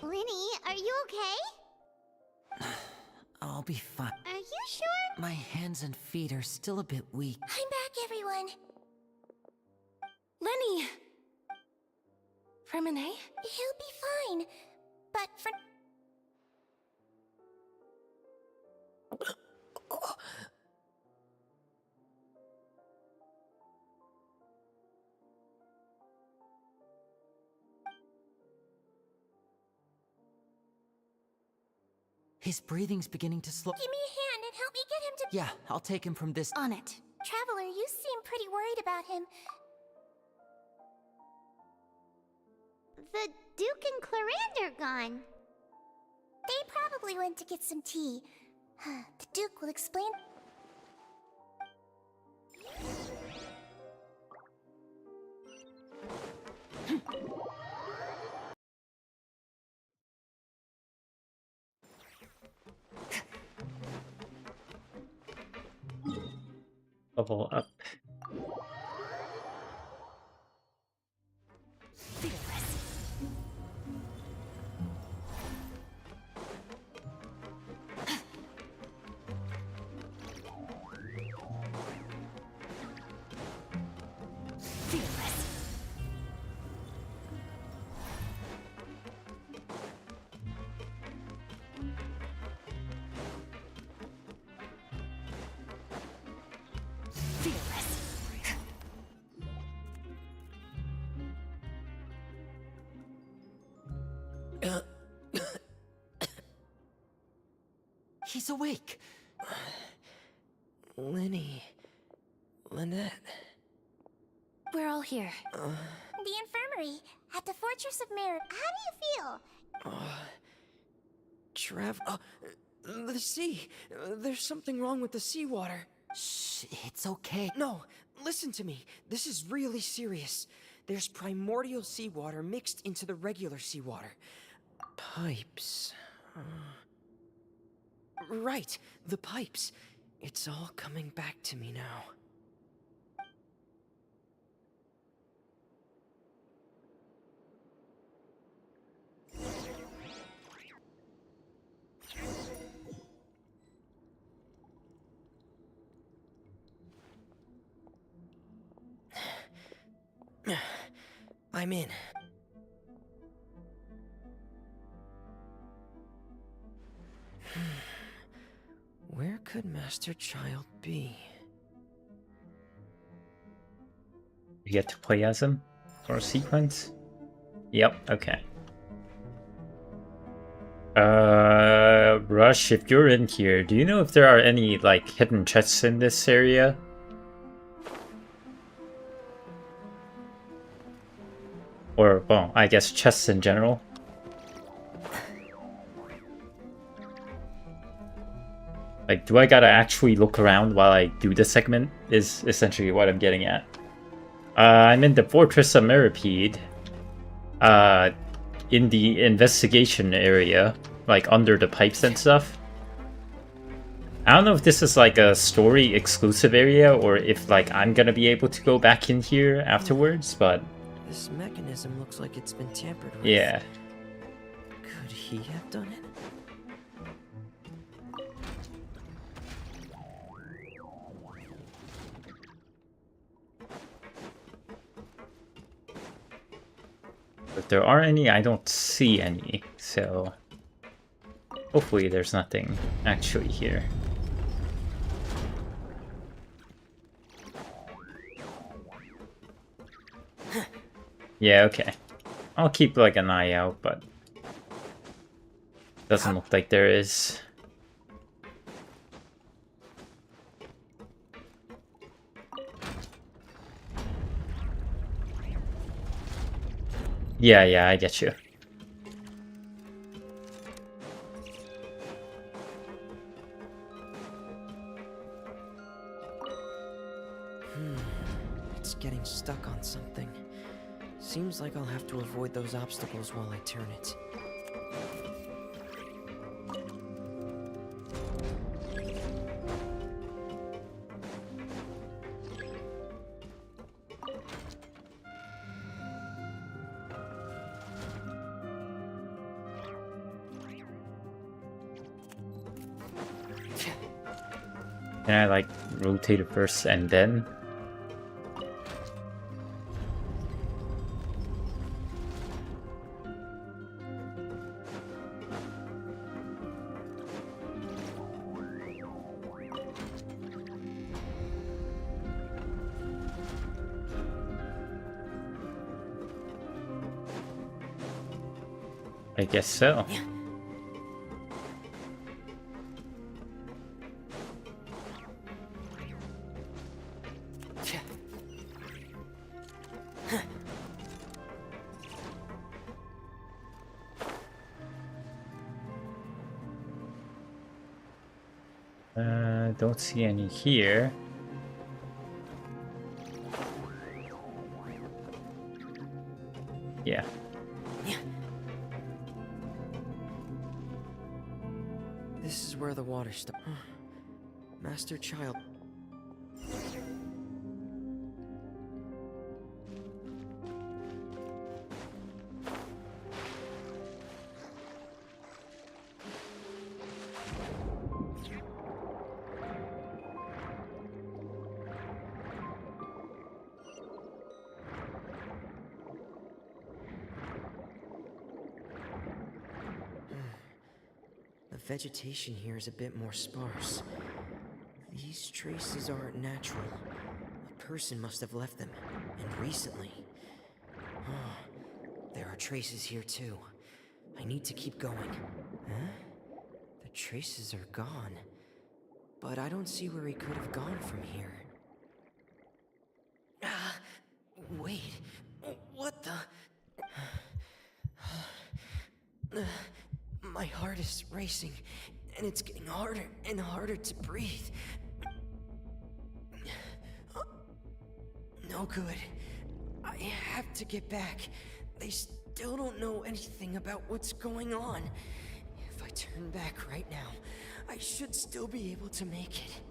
Linny, are you okay? I'll be fine. Are you sure? My hands and feet are still a bit weak. I'm back, everyone. Lenny! Freminet? He'll be fine. But for... His breathing's beginning to slow. Give me a hand and help me get him to... Yeah, I'll take him from this... On it. Traveler, you seem pretty worried about him. The Duke and Clorinde are gone. They probably went to get some tea. The Duke will explain... Level up. He's awake. Lenny. Lynette. We're all here. The infirmary at the Fortress of Mirror. How do you feel? The sea. There's something wrong with the seawater. Shh, it's okay. No, listen to me. This is really serious. There's primordial seawater mixed into the regular seawater. Pipes. Right, the pipes. It's all coming back to me now. I'm in. Where could Master Child be? You get to play as him for a sequence? Yep, okay. Rush, if you're in here, do you know if there are any, like, hidden chests in this area? Or, well, I guess chests in general. Like, do I gotta actually look around while I do this segment? Is essentially what I'm getting at. I'm in the Fortress of Mirrorpede. In the investigation area, like under the pipes and stuff. I don't know if this is like a story exclusive area or if like I'm gonna be able to go back in here afterwards, but This mechanism looks like it's been tampered with. yeah. Could he have done it? If there are any, I don't see any, so hopefully there's nothing actually here. Yeah, okay. I'll keep like an eye out, but doesn't look like there is. Yeah, I get you. It's getting stuck on something. Seems like I'll have to avoid those obstacles while I turn it. Can I like rotate it first and then? I guess so. Don't see any here. Yeah. This is where the water stopped. Master Child. The vegetation here is a bit more sparse. These traces aren't natural. A person must have left them, and recently. There are traces here too. I need to keep going. Huh? The traces are gone. But I don't see where he could have gone from here. Wait. What the... My heart is racing, and it's getting harder and harder to breathe. No good. I have to get back. They still don't know anything about what's going on. If I turn back right now, I should still be able to make it.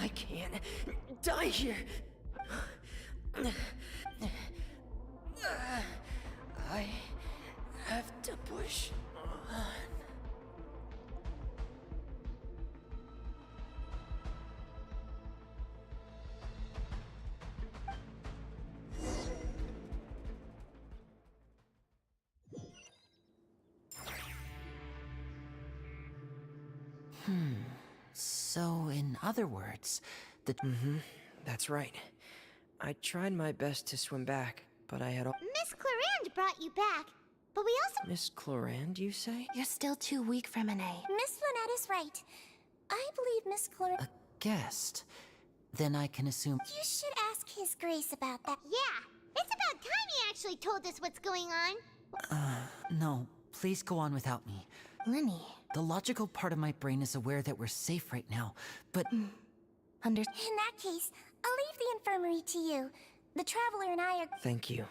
I can't die here. I have to push on. So, in other words, That's right. I tried my best to swim back, but I had Miss Clarand brought you back, but we also... Miss Clarand, you say? You're still too weak for Monet. Miss Lynette is right. I believe Miss Clarand... a guest. Then I can assume... You should ask His Grace about that. Yeah, it's about time he actually told us what's going on. No, please go on without me. Lenny. The logical part of my brain is aware that we're safe right now, but... In that case, I'll leave the infirmary to you. The Traveler and I are... Thank you.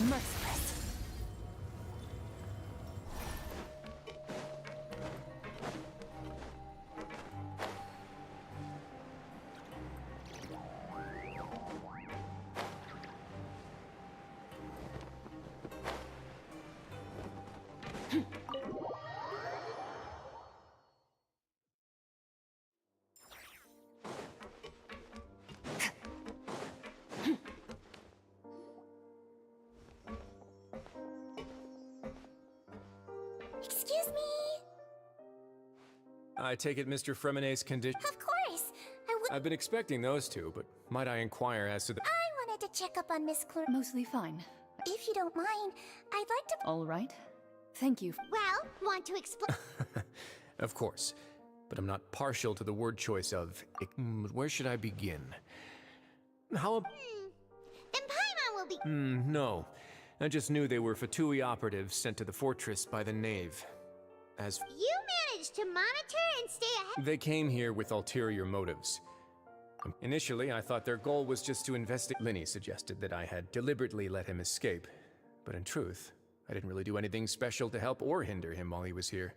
Merciless. Excuse me? I take it Mr. Fremonet's condition... Of course. I've been expecting those two, but might I inquire as to the... I wanted to check up on Miss Clarand. Mostly fine. If you don't mind, I'd like to... All right. Thank you. Well, want to explain... Of course. But I'm not partial to the word choice of... Where should I begin? How... Then Paimon will be... No. I just knew they were Fatui operatives sent to the fortress by the Knave. As... You managed to monitor and stay ahead... They came here with ulterior motives. Initially, I thought their goal was just to investigate... Linny suggested that I had deliberately let him escape. But in truth, I didn't really do anything special to help or hinder him while he was here.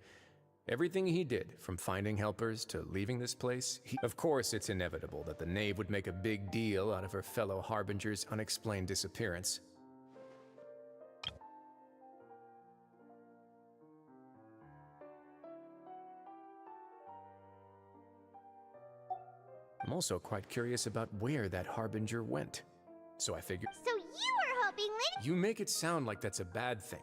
Everything he did, from finding helpers to leaving this place, Of course, it's inevitable that the Knave would make a big deal out of her fellow Harbinger's unexplained disappearance. I'm also quite curious about where that Harbinger went. So I figured... So you were hoping Linny... You make it sound like that's a bad thing.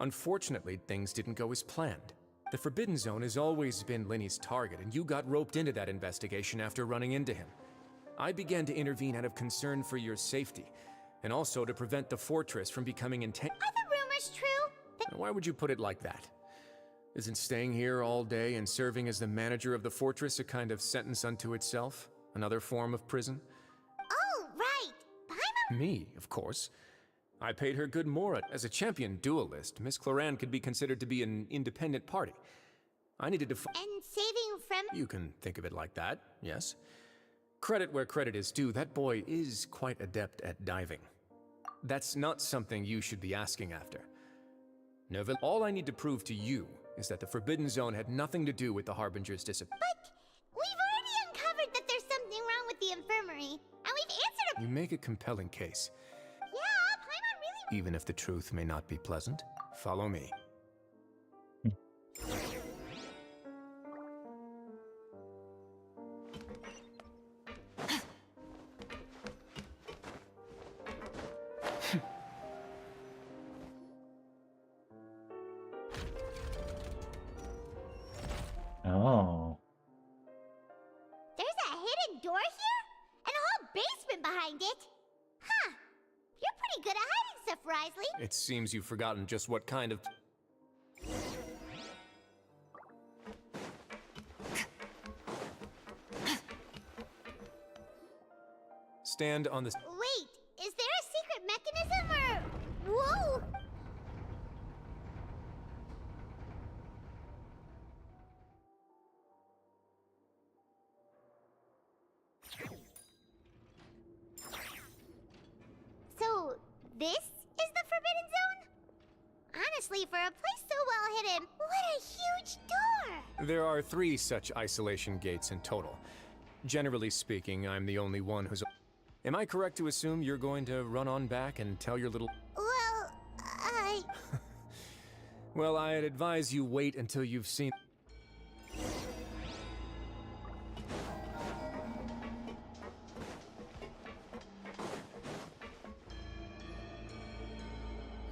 Unfortunately, things didn't go as planned. The Forbidden Zone has always been Linny's target, and you got roped into that investigation after running into him. I began to intervene out of concern for your safety, and also to prevent the fortress from becoming intense. Are the rumors true? Why would you put it like that? Isn't staying here all day and serving as the manager of the fortress a kind of sentence unto itself? Another form of prison? Oh, right. Paimon... Me, of course. I paid her good morat. As a champion duelist, Miss Clarand could be considered to be an independent party. I needed to And saving from... You can think of it like that, yes. Credit where credit is due, that boy is quite adept at diving. That's not something you should be asking after. Neville, all I need to prove to you is that the Forbidden Zone had nothing to do with the Harbinger's disappearance. But we've already uncovered that there's something wrong with the infirmary, and we've answered a You make a compelling case. Yeah, Paimon really... Even if the truth may not be pleasant, follow me. Oh. There's a hidden door here? And a whole basement behind it? Huh. You're pretty good at hiding stuff, Risley. It seems you've forgotten just what kind of... Stand on this... Wait, is there a secret mechanism or... Whoa! So, this is the Forbidden Zone? Honestly, for a place so well hidden, what a huge door! There are 3 such isolation gates in total. Generally speaking, I'm the only one who's... Am I correct to assume you're going to run on back and tell your little... Well, I... Well, I'd advise you wait until you've seen...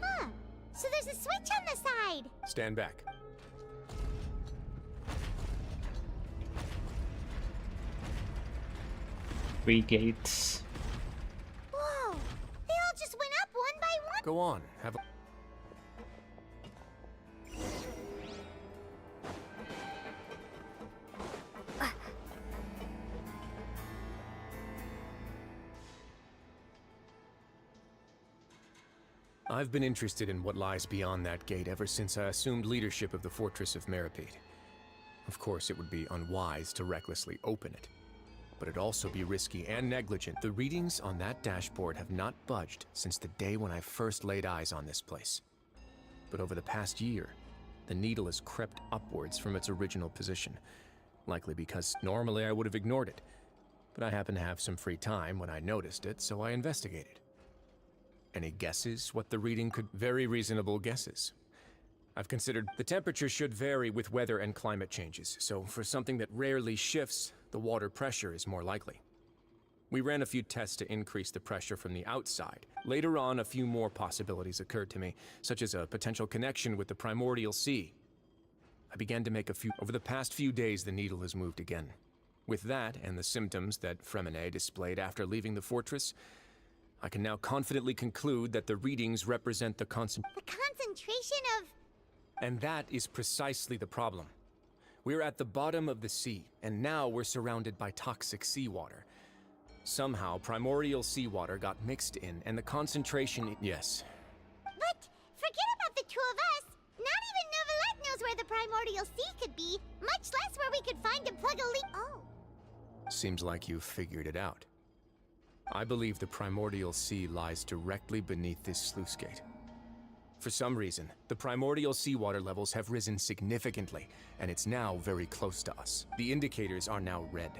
Huh. So there's a switch on the side. Stand back. Three gates. Whoa! They all just went up one by one? Go on, have a... I've been interested in what lies beyond that gate ever since I assumed leadership of the Fortress of Meripede. Of course, it would be unwise to recklessly open it, but it'd also be risky and negligent. The readings on that dashboard have not budged since the day when I first laid eyes on this place. But over the past year, the needle has crept upwards from its original position, likely because normally I would have ignored it. But I happened to have some free time when I noticed it, so I investigated. Any guesses what the reading could... Very reasonable guesses. I've considered the temperature should vary with weather and climate changes, so for something that rarely shifts, the water pressure is more likely. We ran a few tests to increase the pressure from the outside. Later on, a few more possibilities occurred to me, such as a potential connection with the primordial sea. I began to make a few... Over the past few days, the needle has moved again. With that, and the symptoms that Fremine displayed after leaving the fortress, I can now confidently conclude that the readings represent the concentration of... And that is precisely the problem. We're at the bottom of the sea, and now we're surrounded by toxic seawater. Somehow, primordial seawater got mixed in, and the concentration... Yes. But forget about the two of us. Not even Novelette knows where the primordial sea could be, much less where we could find and plug a leak. Oh. Seems like you've figured it out. I believe the primordial sea lies directly beneath this sluice gate. For some reason, the primordial seawater levels have risen significantly, and it's now very close to us. The indicators are now red.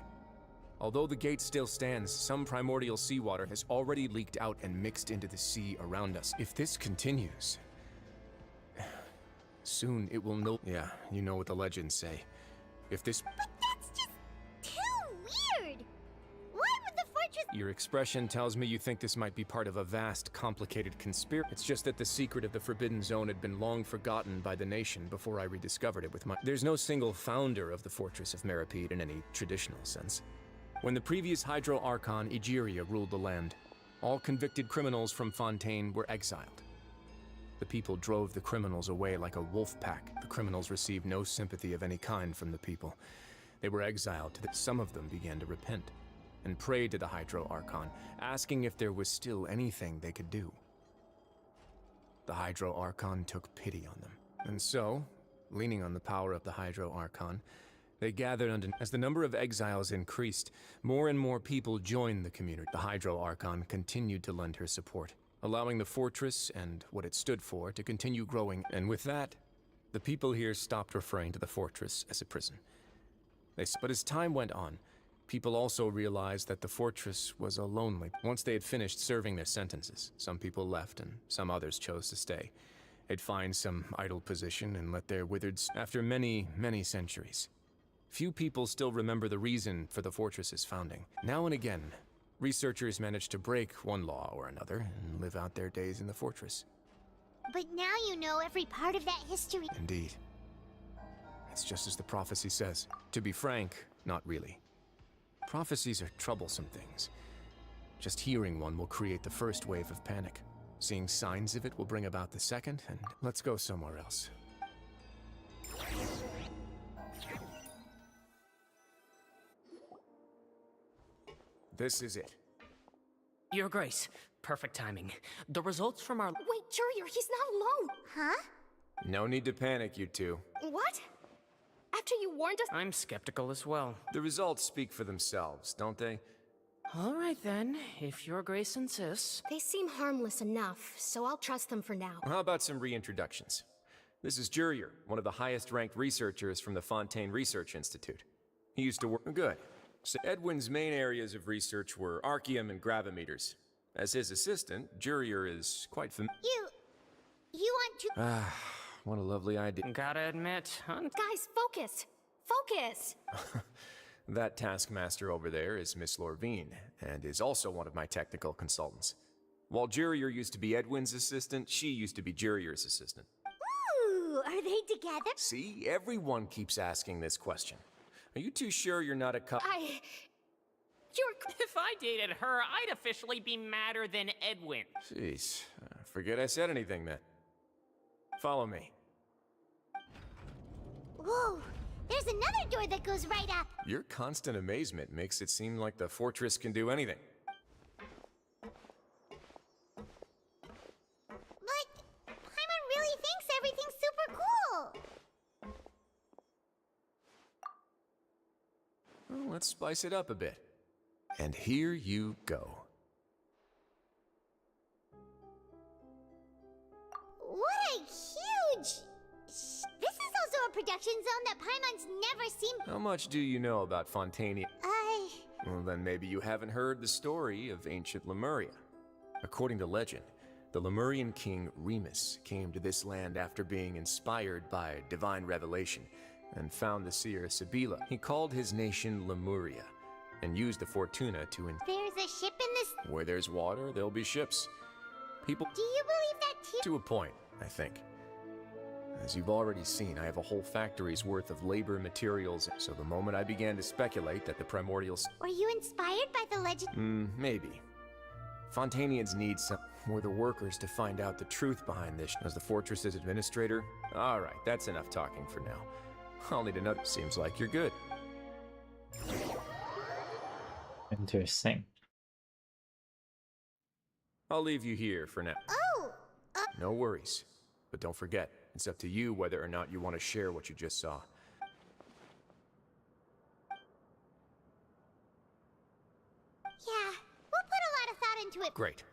Although the gate still stands, some primordial seawater has already leaked out and mixed into the sea around us. If this continues, soon it will know. Yeah, you know what the legends say. If this... But that's just too weird! Why would the fortress... Your expression tells me you think this might be part of a vast, complicated conspiracy. It's just that the secret of the Forbidden Zone had been long forgotten by the nation before I rediscovered it with my... There's no single founder of the Fortress of Meripede in any traditional sense. When the previous Hydro Archon, Egeria, ruled the land, all convicted criminals from Fontaine were exiled. The people drove the criminals away like a wolf pack. The criminals received no sympathy of any kind from the people. They were exiled to some of them began to repent and prayed to the Hydro Archon, asking if there was still anything they could do. The Hydro Archon took pity on them. And so, leaning on the power of the Hydro Archon, they gathered under... As the number of exiles increased, more and more people joined the community. The Hydro Archon continued to lend her support, allowing the fortress and what it stood for to continue growing. And with that, the people here stopped referring to the fortress as a prison. But as time went on, People also realized that the fortress was a lonely. Once they had finished serving their sentences, some people left and some others chose to stay. They'd find some idle position and let their withered. After many, many centuries, few people still remember the reason for the fortress's founding. Now and again, researchers manage to break one law or another and live out their days in the fortress. But now you know every part of that history. Indeed. It's just as the prophecy says. To be frank, not really. Prophecies are troublesome things. Just hearing one will create the first wave of panic. Seeing signs of it will bring about the second, and let's go somewhere else. This is it. Your Grace, perfect timing. The results from our— Wait, Jurier, he's not alone! Huh? No need to panic, you two. What? After you warned us— I'm skeptical as well. The results speak for themselves, don't they? All right then, if Your Grace insists. They seem harmless enough, so I'll trust them for now. How about some reintroductions? This is Jurier, one of the highest-ranked researchers from the Fontaine Research Institute. He used to work— Good. So Edwin's main areas of research were archaeum and gravimeters. As his assistant, Jurier is quite familiar— You want to— Ah, what a lovely idea. Gotta admit, Guys, focus! Focus! That taskmaster over there is Miss Lorvine, and is also one of my technical consultants. While Jurier used to be Edwin's assistant, she used to be Jurier's assistant. Ooh, are they together? See, everyone keeps asking this question. Are you too sure you're not a If I dated her, I'd officially be madder than Edwin. Jeez, forget I said anything then. Follow me. Whoa, there's another door that goes right up. Your constant amazement makes it seem like the fortress can do anything. But Paimon really thinks everything's super cool. Well, let's spice it up a bit. And here you go. What a huge... This is also a production zone that Paimon's never seen. How much do you know about Fontaine? Well, then maybe you haven't heard the story of ancient Lemuria. According to legend, the Lemurian king Remus came to this land after being inspired by divine revelation and found the Sierra Sibila. He called his nation Lemuria and used the Fortuna to There's a ship in this... Where there's water, there'll be ships. People... Do you believe that too? To a point, I think. As you've already seen, I have a whole factory's worth of labor materials, so the moment I began to speculate that the primordial... Were you inspired by the legend? Maybe. Fontainians need some... We're the workers to find out the truth behind this. As the fortress's administrator? Alright, that's enough talking for now. I'll need another... Seems like you're good. Interesting. I'll leave you here for now. Oh! No worries. But don't forget, it's up to you whether or not you want to share what you just saw. Yeah, we'll put a lot of thought into it. Great.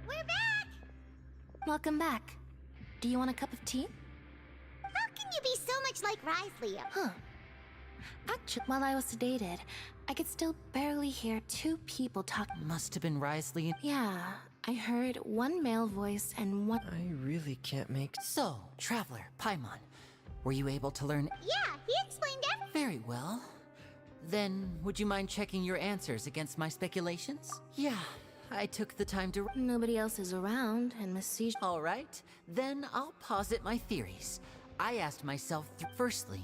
We're back! Welcome back. Do you want a cup of tea? How can you be so much like Risley? Huh. Actually, while I was sedated, I could still barely hear two people talk. Must have been Risley. Yeah, I heard one male voice and one... I really can't make... So, Traveler, Paimon, were you able to learn... Yeah, he explained everything. Very well. Then, would you mind checking your answers against my speculations? Yeah, I took the time to... Nobody else is around, and Miss Siege... All right, then I'll posit my theories. I asked myself, firstly,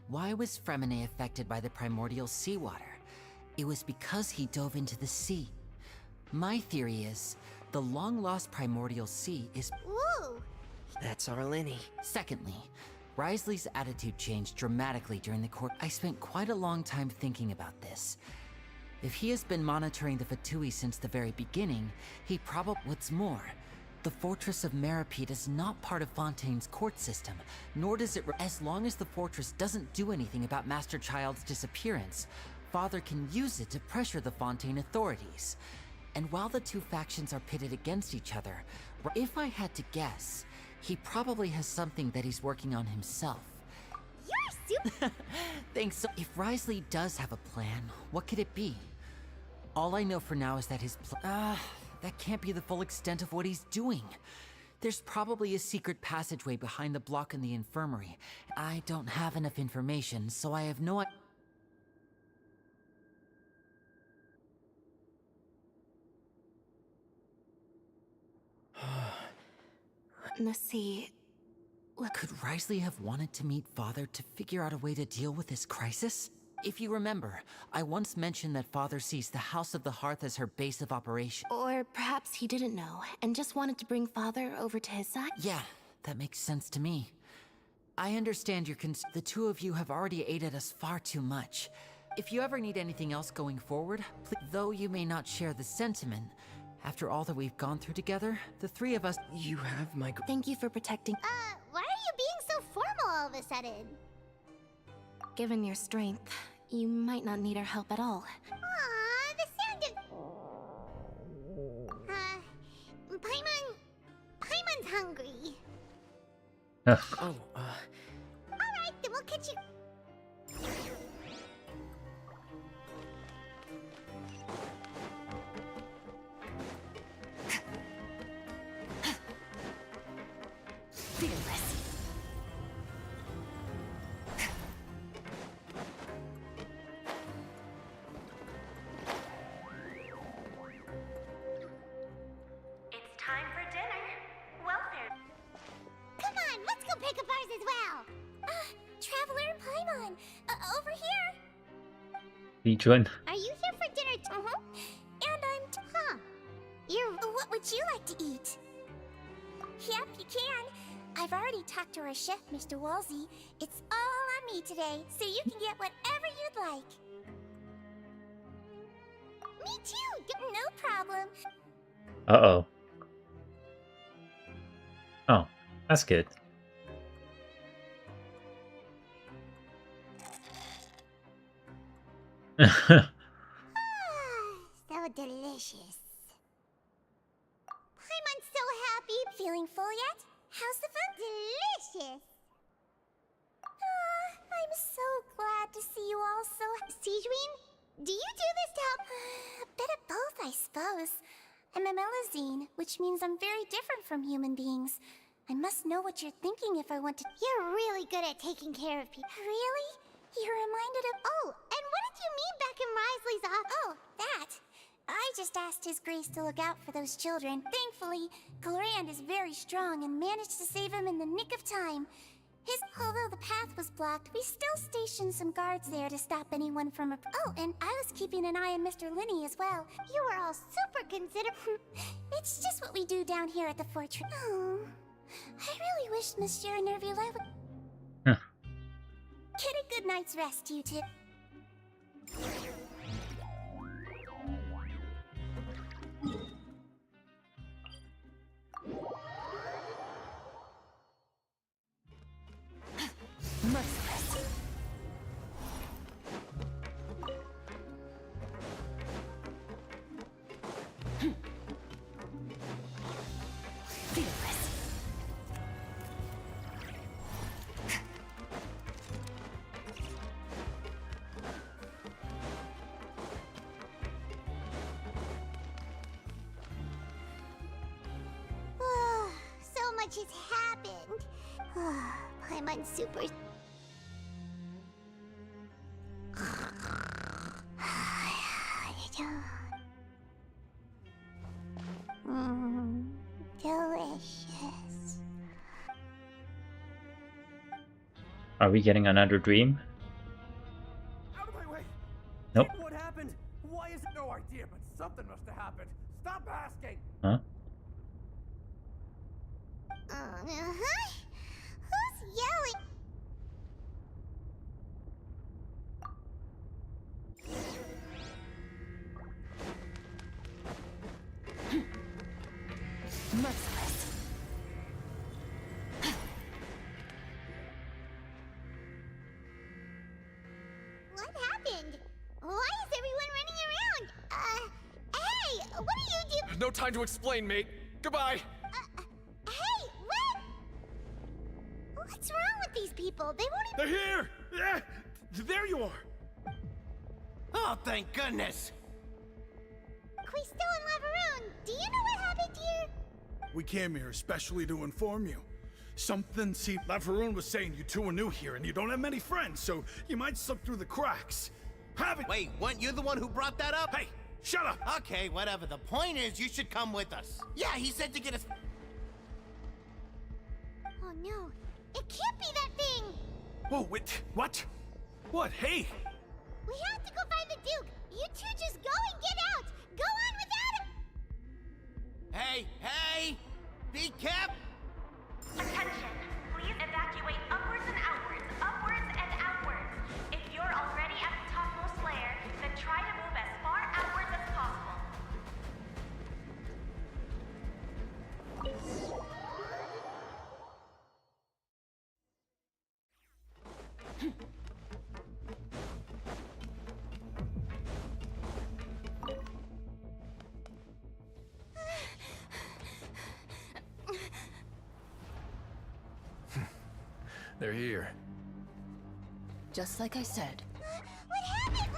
why was Fremine affected by the primordial seawater? It was because he dove into the sea. My theory is, the long-lost primordial sea is... Woo! That's our Lenny. Secondly, Risley's attitude changed dramatically during the court. I spent quite a long time thinking about this. If he has been monitoring the Fatui since the very beginning, he probably... What's more, The fortress of Meripede is not part of Fontaine's court system, nor does it. As long as the fortress doesn't do anything about Master Child's disappearance, Father can use it to pressure the Fontaine authorities. And while the two factions are pitted against each other, if I had to guess, he probably has something that he's working on himself. You're super. Thanks. So if Risley does have a plan, what could it be? All I know for now is that his that can't be the full extent of what he's doing. There's probably a secret passageway behind the block in the infirmary. I don't have enough information, so I have no idea. Let's see. Could Risley have wanted to meet Father to figure out a way to deal with this crisis? If you remember, I once mentioned that Father sees the House of the Hearth as her base of operation. Or perhaps he didn't know and just wanted to bring Father over to his side? Yeah, that makes sense to me. I understand the two of you have already aided us far too much. If you ever need anything else going forward, though you may not share the sentiment, after all that we've gone through together, the three of us— You have my— Thank you for protecting— Why are you being so formal all of a sudden? Given your strength, you might not need our help at all. Aw, the sound of... Paimon's hungry. Oh, Alright, then we'll catch you... Fearless. It's time for dinner. Welfare. Come on, let's go pick up ours as well. Traveler and Paimon, over here. Join. Are you here for dinner? And I'm... You're... What would you like to eat? Yep, you can. I've already talked to our chef, Mr. Wolsey. It's all on me today, so you can get whatever you'd like. Me too, no problem. Uh-oh. Oh, that's good. So delicious. Paimon's so happy. Feeling full yet? How's the food? Delicious. I'm so glad to see you all so... Siegeween, do you do this to help? A bit of both, I suppose. I'm a Melusine, which means I'm very different from human beings. I must know what you're thinking if I want to... You're really good at taking care of people. Really? You're reminded of... Oh, and what did you mean back in Risley's office? Oh, that. I just asked His Grace to look out for those children. Thankfully, Colrand is very strong and managed to save him in the nick of time. Although the path was blocked, we still stationed some guards there to stop anyone from... Oh, and I was keeping an eye on Mr. Linney as well. You were all super considerate. It's just what we do down here at the fortress. Oh, I really wish Monsieur Nervula would... Get a good night's rest, you two. Merciless. Fearless. So much has happened. Paimon's super... delicious. Are we getting another dream? Out of my way! Nope. What happened? Why is it? No idea, but something must have happened. Stop asking! Huh? Who's yelling? Merciless. No time to explain, mate. Goodbye. Hey, what? What's wrong with these people? They won't They're even— here! Yeah, there you are! Oh, thank goodness! Quisto and Laveroon, do you know what happened here? We came here especially to inform you. Something, see, Laveroon was saying you two are new here and you don't have many friends, so you might slip through the cracks. Wait, weren't you the one who brought that up? Hey, shut up! Okay, whatever. The point is, you should come with us. Yeah, he said to get us. Oh no, it can't be that thing! Whoa, wait, what? What? Hey! We have to go find the Duke! You two just go and get out! Go on without him! Hey! Be careful! Attention! Please evacuate upwards and outwards, upwards and outwards. If you're already at the topmost layer, then try to move as far outwards as possible. They're here. Just like I said. What happened?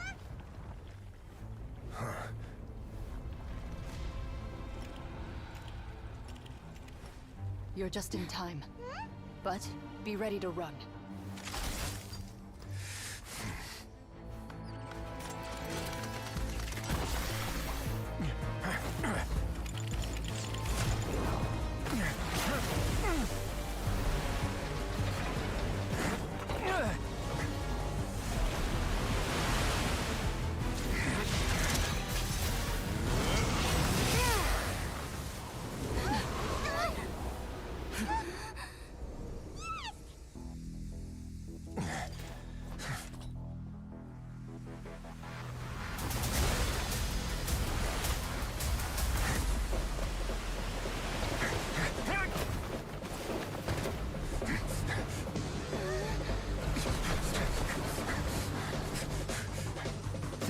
You're just in time. But be ready to run.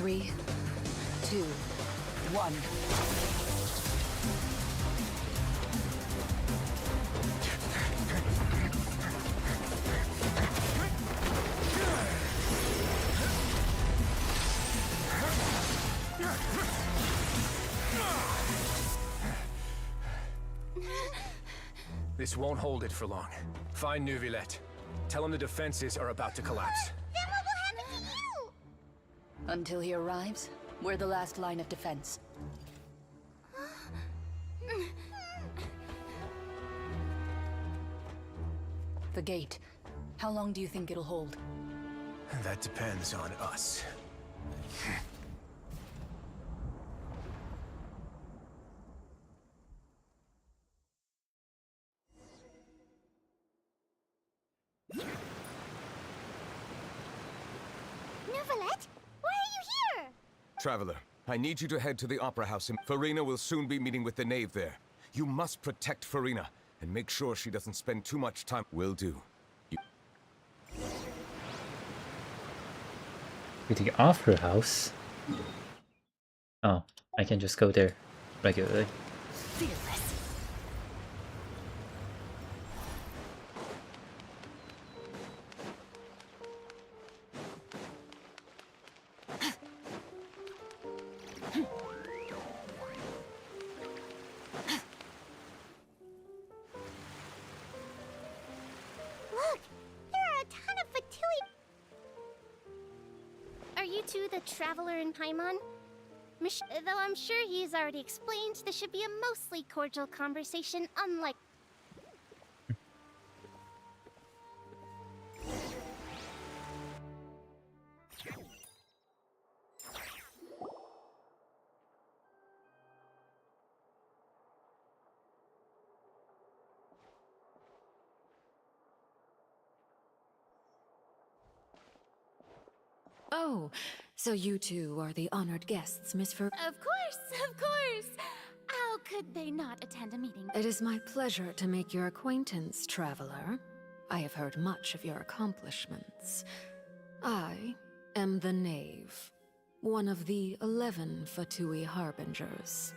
Three, two, one. This won't hold it for long. Find Neuvillette. Tell him the defenses are about to collapse. Then what will happen to you? Until he arrives, we're the last line of defense. The gate. How long do you think it'll hold? That depends on us. Neuvillette? Why are you here? Traveler, I need you to head to the Opera House. Farina will soon be meeting with the knave there. You must protect Farina, and make sure she doesn't spend too much time. Will do. To the Opera House? Oh, I can just go there regularly. Fearless. Look, there are a ton of Fatui. Are you two the traveler in Paimon? Though I'm sure he's already explained, this should be a mostly cordial conversation, unlike... Oh, so you two are the honored guests, Miss Fer— Of course! How could they not attend a meeting? It is my pleasure to make your acquaintance, traveler. I have heard much of your accomplishments. I am the Knave, one of the 11 Fatui Harbingers.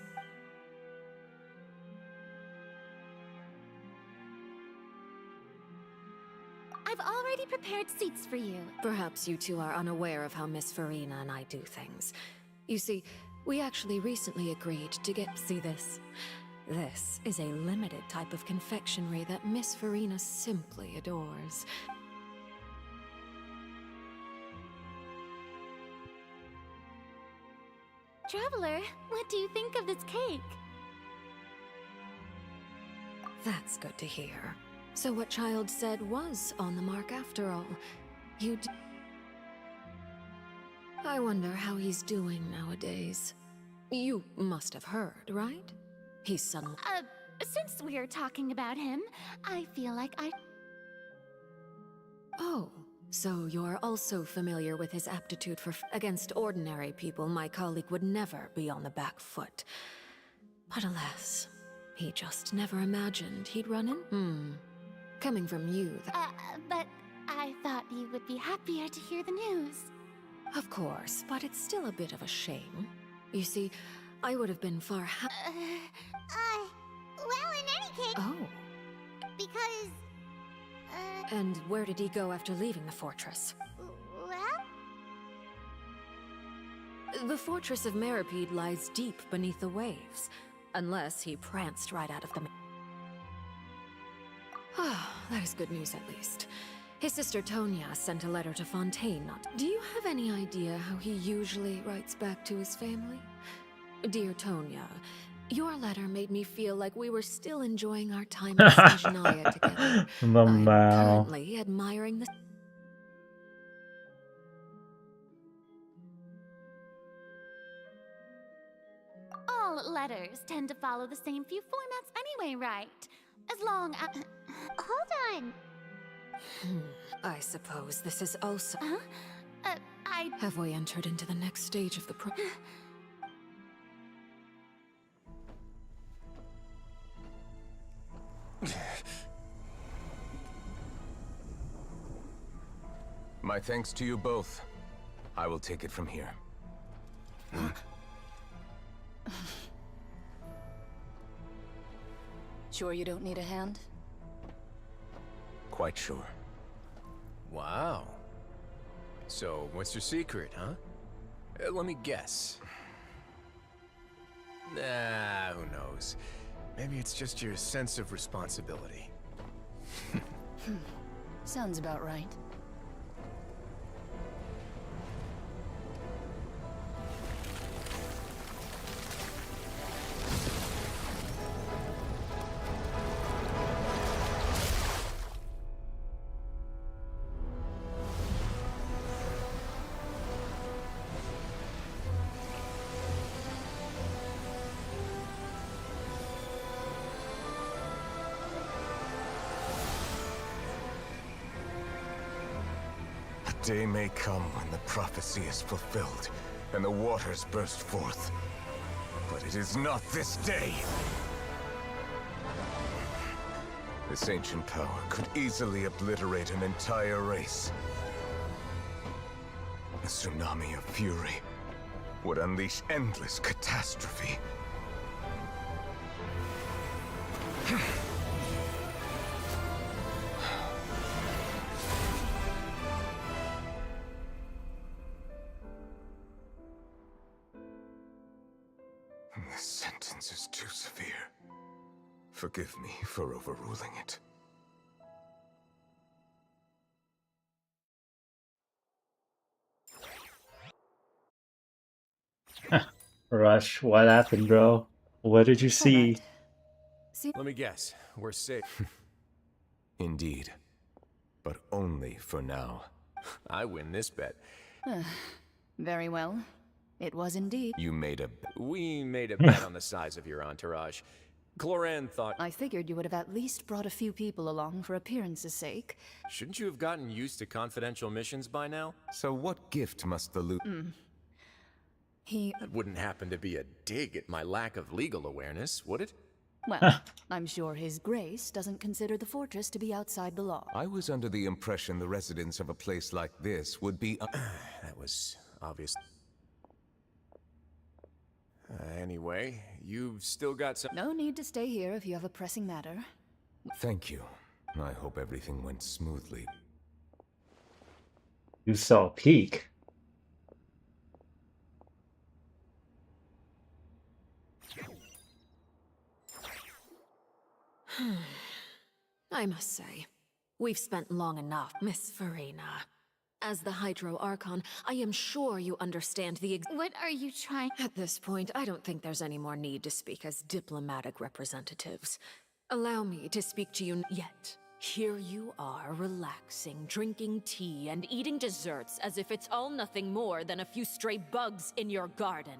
already prepared seats for you. Perhaps you two are unaware of how Miss Farina and I do things. You see, we actually recently agreed to see this. This is a limited type of confectionery that Miss Farina simply adores. Traveler, what do you think of this cake? That's good to hear. So what Child said was on the mark after all. I wonder how he's doing nowadays. You must have heard, right? He's suddenly... Since we're talking about him, I feel like Oh, so you're also familiar with his aptitude for against ordinary people. My colleague would never be on the back foot. But alas, he just never imagined he'd run in. Coming from you... but I thought you would be happier to hear the news. Of course, but it's still a bit of a shame. You see, I would have been far Well, in any case... Oh. Because... And where did he go after leaving the fortress? Well? The fortress of Meripede lies deep beneath the waves, unless he pranced right out of the... That is good news at least. His sister Tonya sent a letter to Fontaine. Do you have any idea how he usually writes back to his family? Dear Tonya, your letter made me feel like we were still enjoying our time in Snezhnaya together. I'm currently admiring the... All letters tend to follow the same few formats anyway, right? As long as... Hold on. I suppose this is also... I... Have we entered into the next stage of the My thanks to you both. I will take it from here. Sure you don't need a hand? Quite sure. Wow. So, what's your secret, huh? Let me guess. Nah, who knows? Maybe it's just your sense of responsibility. Sounds about right. Day may come when the prophecy is fulfilled, and the waters burst forth. But it is not this day! This ancient power could easily obliterate an entire race. A tsunami of fury would unleash endless catastrophe. This sentence is too severe. Forgive me for overruling it. Rush, what happened, bro? What did you see? Let me guess. We're safe. Indeed. But only for now. I win this bet. Very well. It was indeed. You made a... We made a bet on the size of your entourage. Cloran thought... I figured you would have at least brought a few people along for appearance's sake. Shouldn't you have gotten used to confidential missions by now? So what gift must the loot... That wouldn't happen to be a dig at my lack of legal awareness, would it? Well, I'm sure His Grace doesn't consider the fortress to be outside the law. I was under the impression the residents of a place like this would be... That was obvious. Anyway, you've still got some... No need to stay here if you have a pressing matter. Thank you. I hope everything went smoothly. You saw a peak. I must say, we've spent long enough, Miss Farina. As the Hydro Archon, I am sure you understand the What are you trying? At this point, I don't think there's any more need to speak as diplomatic representatives. Allow me to speak to you yet. Here you are, relaxing, drinking tea, and eating desserts as if it's all nothing more than a few stray bugs in your garden.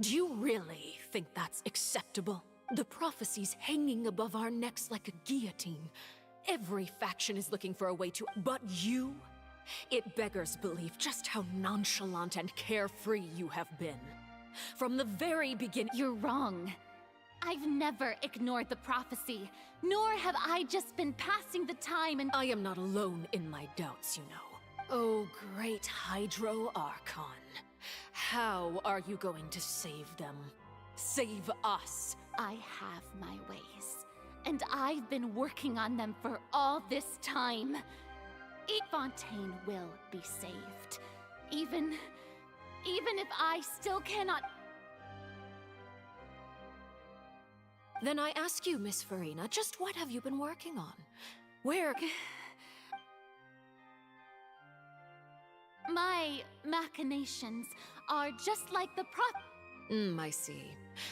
Do you really think that's acceptable? The prophecy's hanging above our necks like a guillotine. Every faction is looking for a way to... But you? It beggars belief just how nonchalant and carefree you have been. From the very beginning... You're wrong. I've never ignored the prophecy, nor have I just been passing the time and... I am not alone in my doubts, you know. Oh, great Hydro Archon. How are you going to save them? Save us? I have my ways, and I've been working on them for all this time. Fontaine will be saved, even if I still cannot... Then I ask you, Miss Farina, just what have you been working on? Where... My machinations are just like the I see.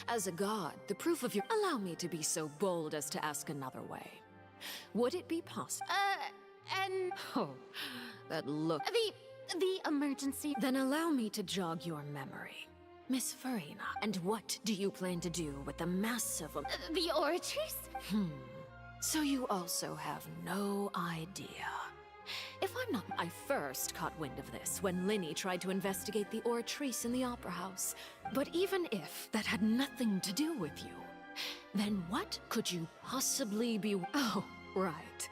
As a god, the proof of your... Allow me to be so bold as to ask another way. Would it be possible... and... Oh, that look... The emergency... Then allow me to jog your memory. Miss Farina, and what do you plan to do with the massive... The Oratrice? So you also have no idea. If I'm not... I first caught wind of this when Linny tried to investigate the Oratrice in the Opera House. But even if that had nothing to do with you, then what could you possibly be... Oh, right.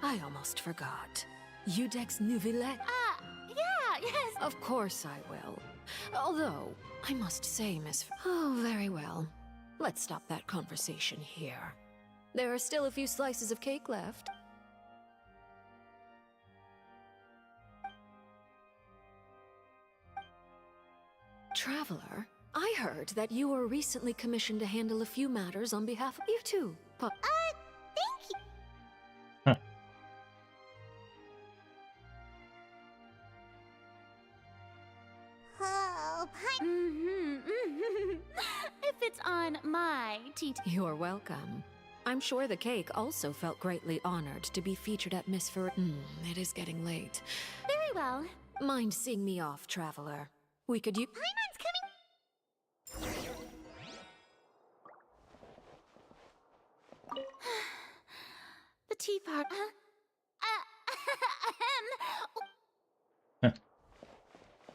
I almost forgot. Judex Nouvillette? Yeah, yes. Of course I will. Although, I must say, Miss... Oh, very well. Let's stop that conversation here. There are still a few slices of cake left. Traveler, I heard that you were recently commissioned to handle a few matters on behalf of you too. Thank you. Oh, if it's on my Pt. You're welcome. I'm sure the cake also felt greatly honored to be featured at Miss It is getting late. Very well. Mind seeing me off, Traveler? We could use... Paimon's coming! The tea part, huh?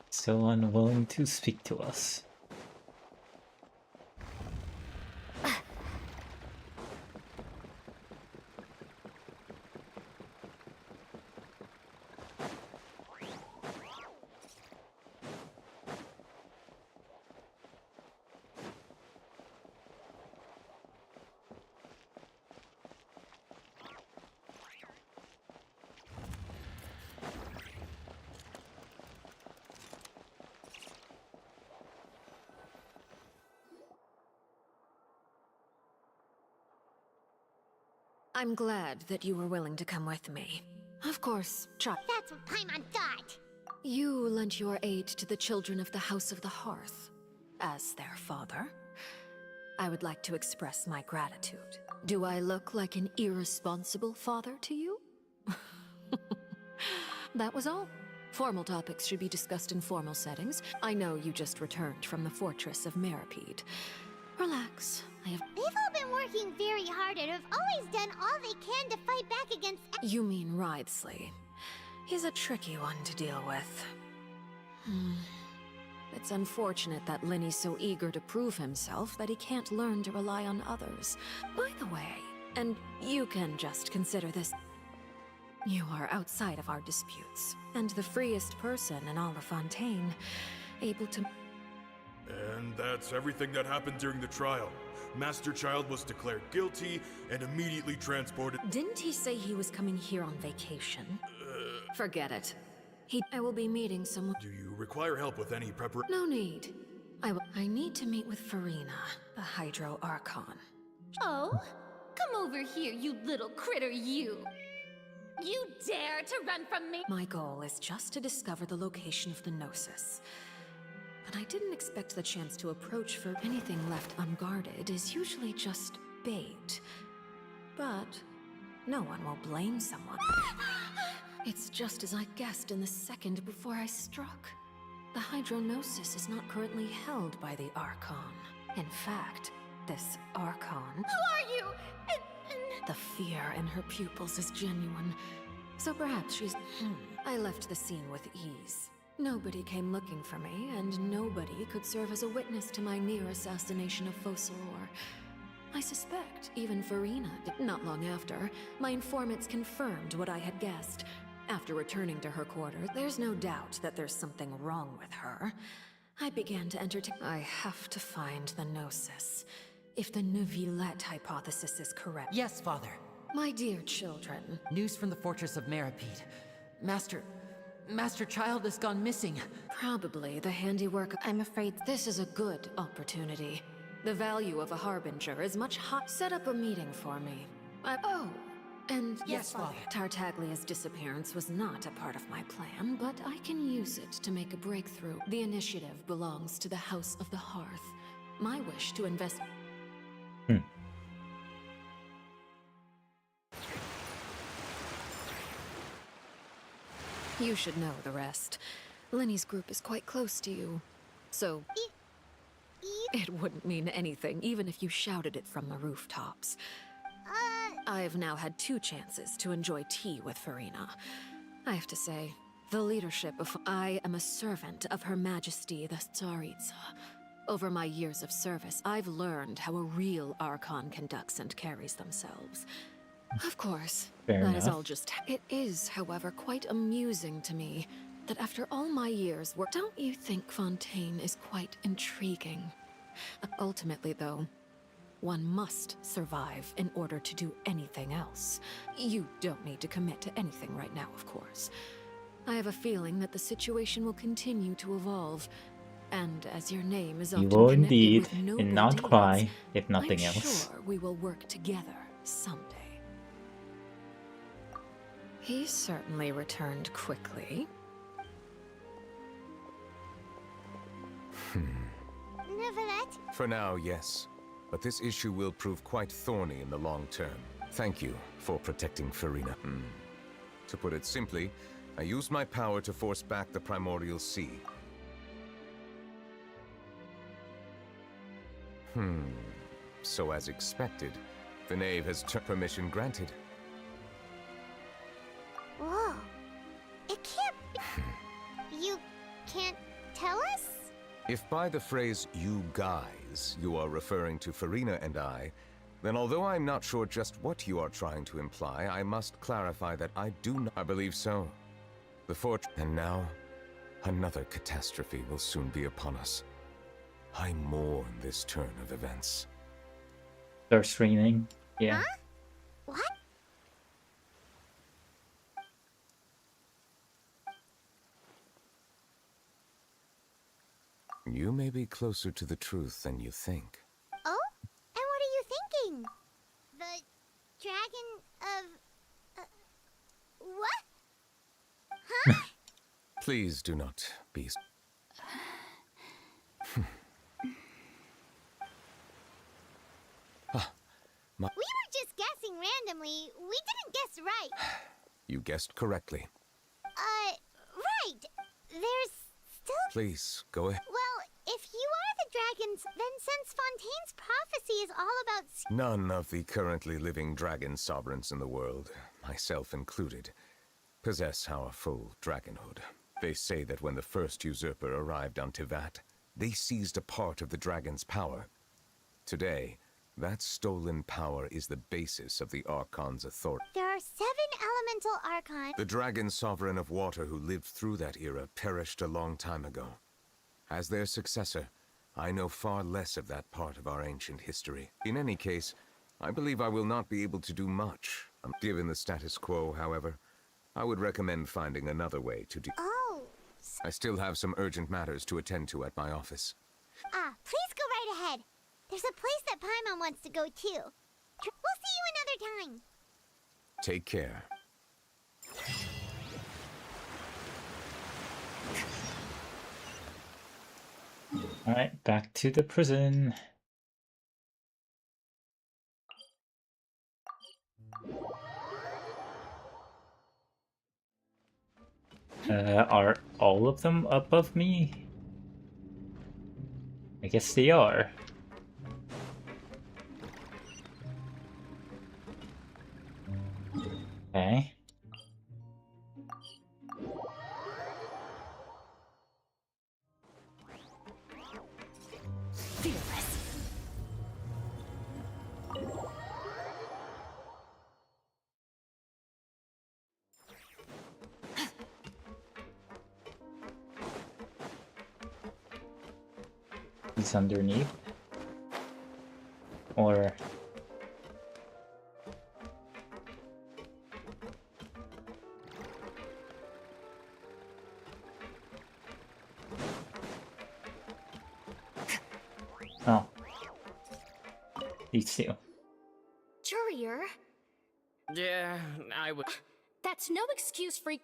Still unwilling to speak to us. I'm glad that you were willing to come with me. Of course, That's what Paimon thought. You lent your aid to the children of the House of the Hearth. As their father, I would like to express my gratitude. Do I look like an irresponsible father to you? That was all. Formal topics should be discussed in formal settings. I know you just returned from the fortress of Meripede. Relax. They've all been working very hard and have always done all they can to fight back against... You mean Wriothesley. He's a tricky one to deal with. It's unfortunate that Linny's so eager to prove himself that he can't learn to rely on others. By the way, and you can just consider this... You are outside of our disputes, and the freest person in all of Fontaine, able to... And that's everything that happened during the trial. Master Child was declared guilty and immediately transported... Didn't he say he was coming here on vacation? Forget it. I will be meeting someone. Do you require help with any preparation? No need. I need to meet with Farina, the Hydro Archon. Oh? Come over here, you little critter, you! You dare to run from me? My goal is just to discover the location of the Gnosis. But I didn't expect the chance to approach for anything left unguarded is usually just bait. But no one will blame someone. It's just as I guessed in the second before I struck. The Hydronosis is not currently held by the Archon. In fact, this Archon... Who are you? The fear in her pupils is genuine. So perhaps she's... I left the scene with ease. Nobody came looking for me, and nobody could serve as a witness to my near assassination of Focalor. I suspect even Farina did. Not long after, my informants confirmed what I had guessed. After returning to her quarters, there's no doubt that there's something wrong with her. I began to entertain... I have to find the Gnosis. If the Neuvillette hypothesis is correct... Yes, Father. My dear children... News from the fortress of Meripede. Master Child has gone missing. Probably the handiwork... I'm afraid this is a good opportunity. The value of a harbinger is much higher. Set up a meeting for me. And yes, Father. Tartaglia's disappearance was not a part of my plan, but I can use it to make a breakthrough. The initiative belongs to the House of the Hearth. My wish to invest... You should know the rest. Lenny's group is quite close to you, so... It wouldn't mean anything, even if you shouted it from the rooftops. I've now had 2 chances to enjoy tea with Farina. I have to say, the leadership of... I am a servant of Her Majesty the Tsaritsa. Over my years of service, I've learned how a real Archon conducts and carries themselves. Of course, that is all just... It is, however, quite amusing to me that after all my years' work... Don't you think Fontaine is quite intriguing? Ultimately, though, one must survive in order to do anything else. You don't need to commit to anything right now, of course. I have a feeling that the situation will continue to evolve, and as your name is often will connected indeed, with noble and not deeds, cry, if nothing I'm else. sure we will work together someday. He certainly returned quickly. Neuvillette? For now, yes. But this issue will prove quite thorny in the long term. Thank you for protecting Farina. To put it simply, I used my power to force back the Primordial Sea. So as expected, the Knave has permission granted. Whoa. It can't be... You can't tell us? If by the phrase, you guys, you are referring to Farina and I, then although I'm not sure just what you are trying to imply, I must clarify that I do not... I believe so. The fort... And now, another catastrophe will soon be upon us. I mourn this turn of events. Start streaming. Yeah. Huh? What? You may be closer to the truth than you think. Oh? And what are you thinking? The dragon of... what? Huh? Please do not be... We were just guessing randomly. We didn't guess right. You guessed correctly. Right. There's still... Please, go ahead. Well, if you are the dragons, then since Fontaine's prophecy is all about... None of the currently living dragon sovereigns in the world, myself included, possess our full dragonhood. They say that when the first usurper arrived on Tivat, they seized a part of the dragon's power. Today, that stolen power is the basis of the Archon's authority. There are 7 elemental archons. The dragon sovereign of water who lived through that era perished a long time ago. As their successor, I know far less of that part of our ancient history. In any case, I believe I will not be able to do much. Given the status quo, however, I would recommend finding another way to do... Oh. I still have some urgent matters to attend to at my office. Please go right ahead. There's a place that Paimon wants to go too. We'll see you another time. Take care. Alright, back to the prison. Are all of them above me? I guess they are. Okay. He's underneath? Or... Oh. These two. Jurier? Yeah, I would. That's no excuse for... Jurier,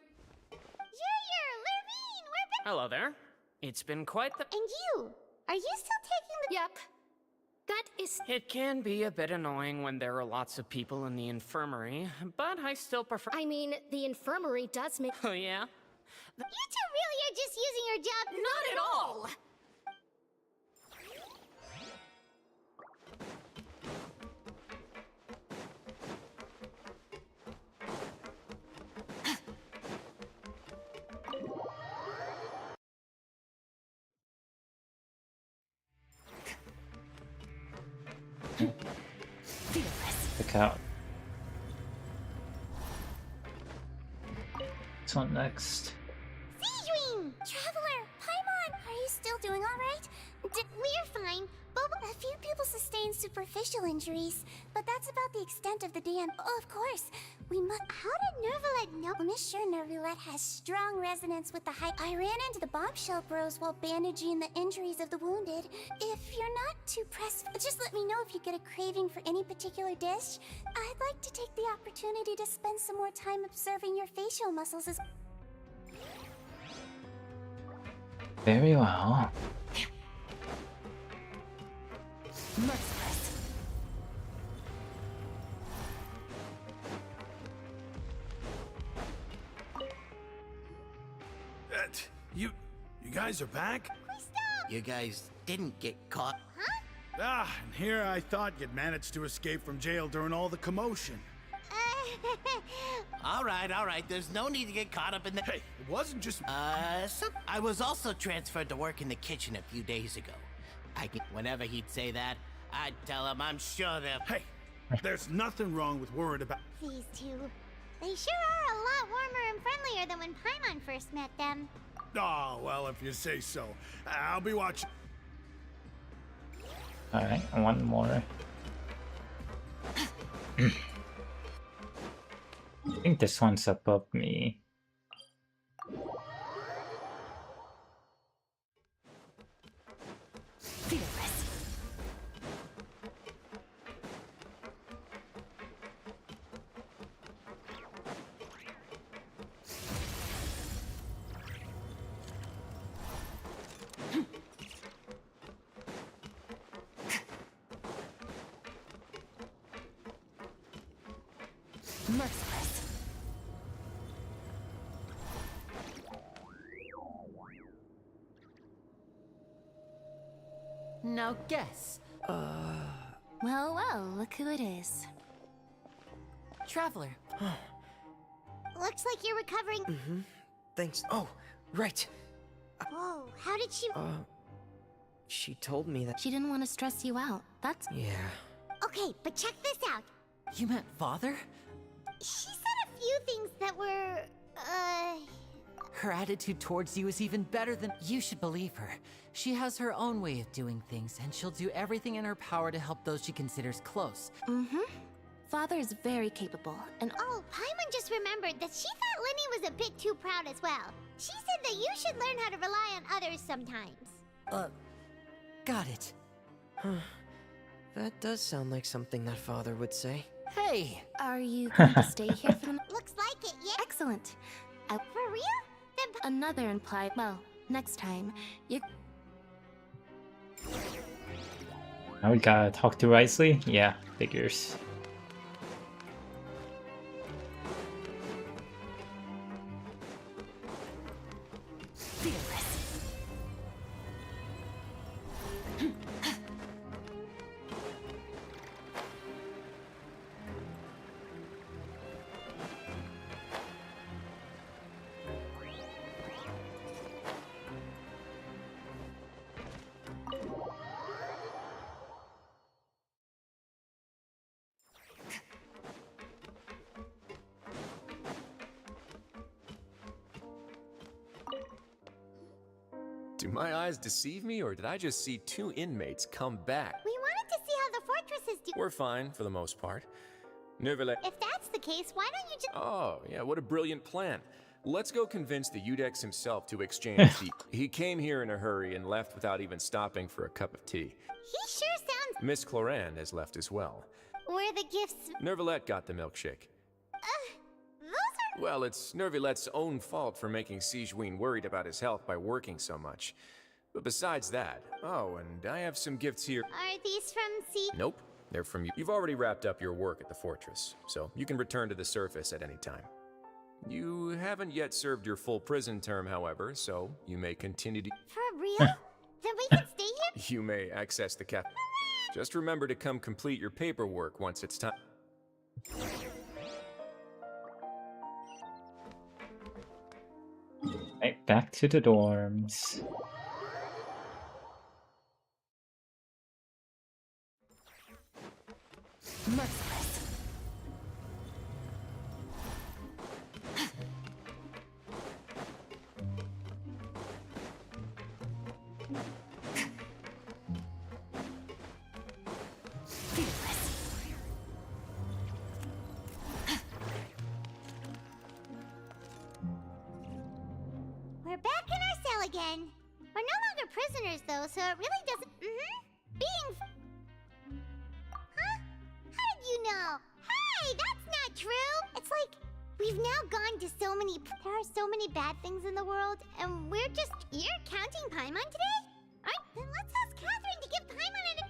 Lurvine, we're back. Hello there. It's been quite the... And you? Are you still taking the... Yep. That is... It can be a bit annoying when there are lots of people in the infirmary, but I still prefer... I mean, the infirmary does make... Oh, yeah? You two really are just using your job... Not at all! Look out. This one next. Sijuin! Traveler! Paimon! Are you still doing alright? We're fine, but a few people sustained superficial injuries. But that's about the extent of the dam. Oh, of course. We must... How did Nervalet know? I'm sure Nervalet has strong resonance with the high... I ran into the bombshell bros while bandaging the injuries of the wounded. If you're not too pressed, just let me know if you get a craving for any particular dish. I'd like to take the opportunity to spend some more time observing your facial muscles as... Very well. Merciless. You guys are back? You guys didn't get caught. And here I thought you'd managed to escape from jail during all the commotion. All right. There's no need to get caught up in the... Hey, it wasn't just... I was also transferred to work in the kitchen a few days ago. Whenever he'd say that, I'd tell him I'm sure they'll... Hey, there's nothing wrong with worried about... These two. They sure are a lot warmer and friendlier than when Paimon first met them. Oh, well, if you say so. I'll be watching. Alright, one more. I think this one's above me. Merciless. Now guess. Well, look who it is. Traveler. Looks like you're recovering. Thanks. Oh, right. Whoa, how did she... She told me that... She didn't want to stress you out. That's... Yeah. Okay, but check this out. You meant father? She said a few things that were... Her attitude towards you is even better than... You should believe her. She has her own way of doing things, and she'll do everything in her power to help those she considers close. Father is very capable, and... Oh, Paimon just remembered that she thought Lenny was a bit too proud as well. She said that you should learn how to rely on others sometimes. Got it. That does sound like something that father would say. Hey! Are you going to stay here for the Looks like it, yeah. Excellent. For real? Then Another implied. Well, next time, you. Now we gotta talk to Risley? Yeah, figures. Do my eyes deceive me, or did I just see 2 inmates come back? we wanted to see how the fortress is doing. We're fine, for the most part. Nevertheless. If that's the case, why don't you just... Oh, yeah, what a brilliant plan. Let's go convince the Udex himself to exchange the... He came here in a hurry and left without even stopping for a cup of tea. He sure sounds... Miss Cloran has left as well. Were the gifts... Nervalette got the milkshake. Those are... Well, it's Nervalette's own fault for making Sigewinne worried about his health by working so much. But besides that... Oh, and I have some gifts here. Are these from C... Nope, they're from you. You've already wrapped up your work at the fortress, so you can return to the surface at any time. You haven't yet served your full prison term, however, so you may continue to... For real? Then we can stay here? You may access the cap. Just remember to come complete your paperwork once it's time. Right, back to the dorms. Merciless. We're back in our cell again. We're no longer prisoners, though, so it really doesn't... Being... Huh? How did you know? Hey, that's not true! It's like, we've now gone to so many... There are so many bad things in the world, and we're just... You're counting Paimon today? Alright, then let's ask Catherine to give Paimon an...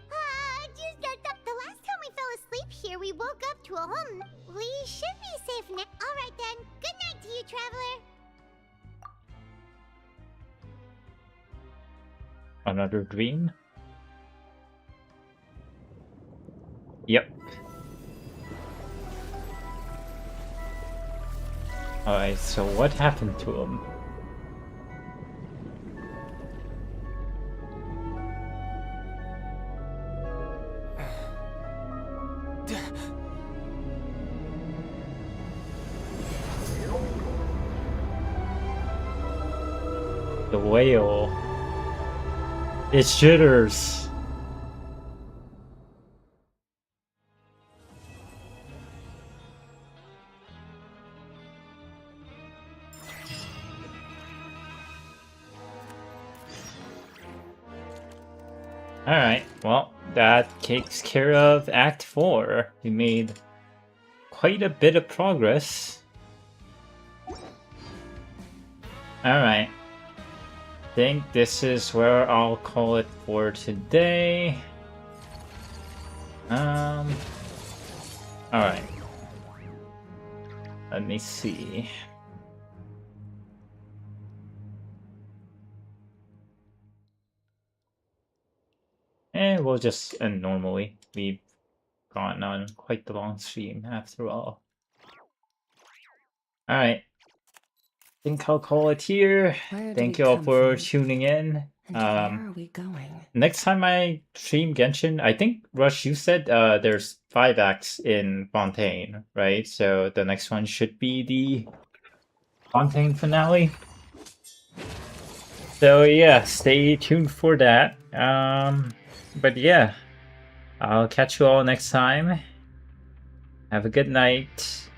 The last time we fell asleep here, we woke up to a home. We should be safe now. Alright then, good night to you, Traveler. Another dream? Yep. Alright, so what happened to him? The whale. It jitters. Alright, well, that takes care of Act 4. We made quite a bit of progress. Alright. Think this is where I'll call it for today. Alright. Let me see. And we'll just end normally. We've gone on quite the long stream after all. Alright. Think I'll call it here. Thank you all for tuning in. And where are we going? Next time I stream Genshin, I think, Rush, you said there's 5 acts in Fontaine, right? So the next one should be the Fontaine finale. So yeah, stay tuned for that. But yeah, I'll catch you all next time. Have a good night.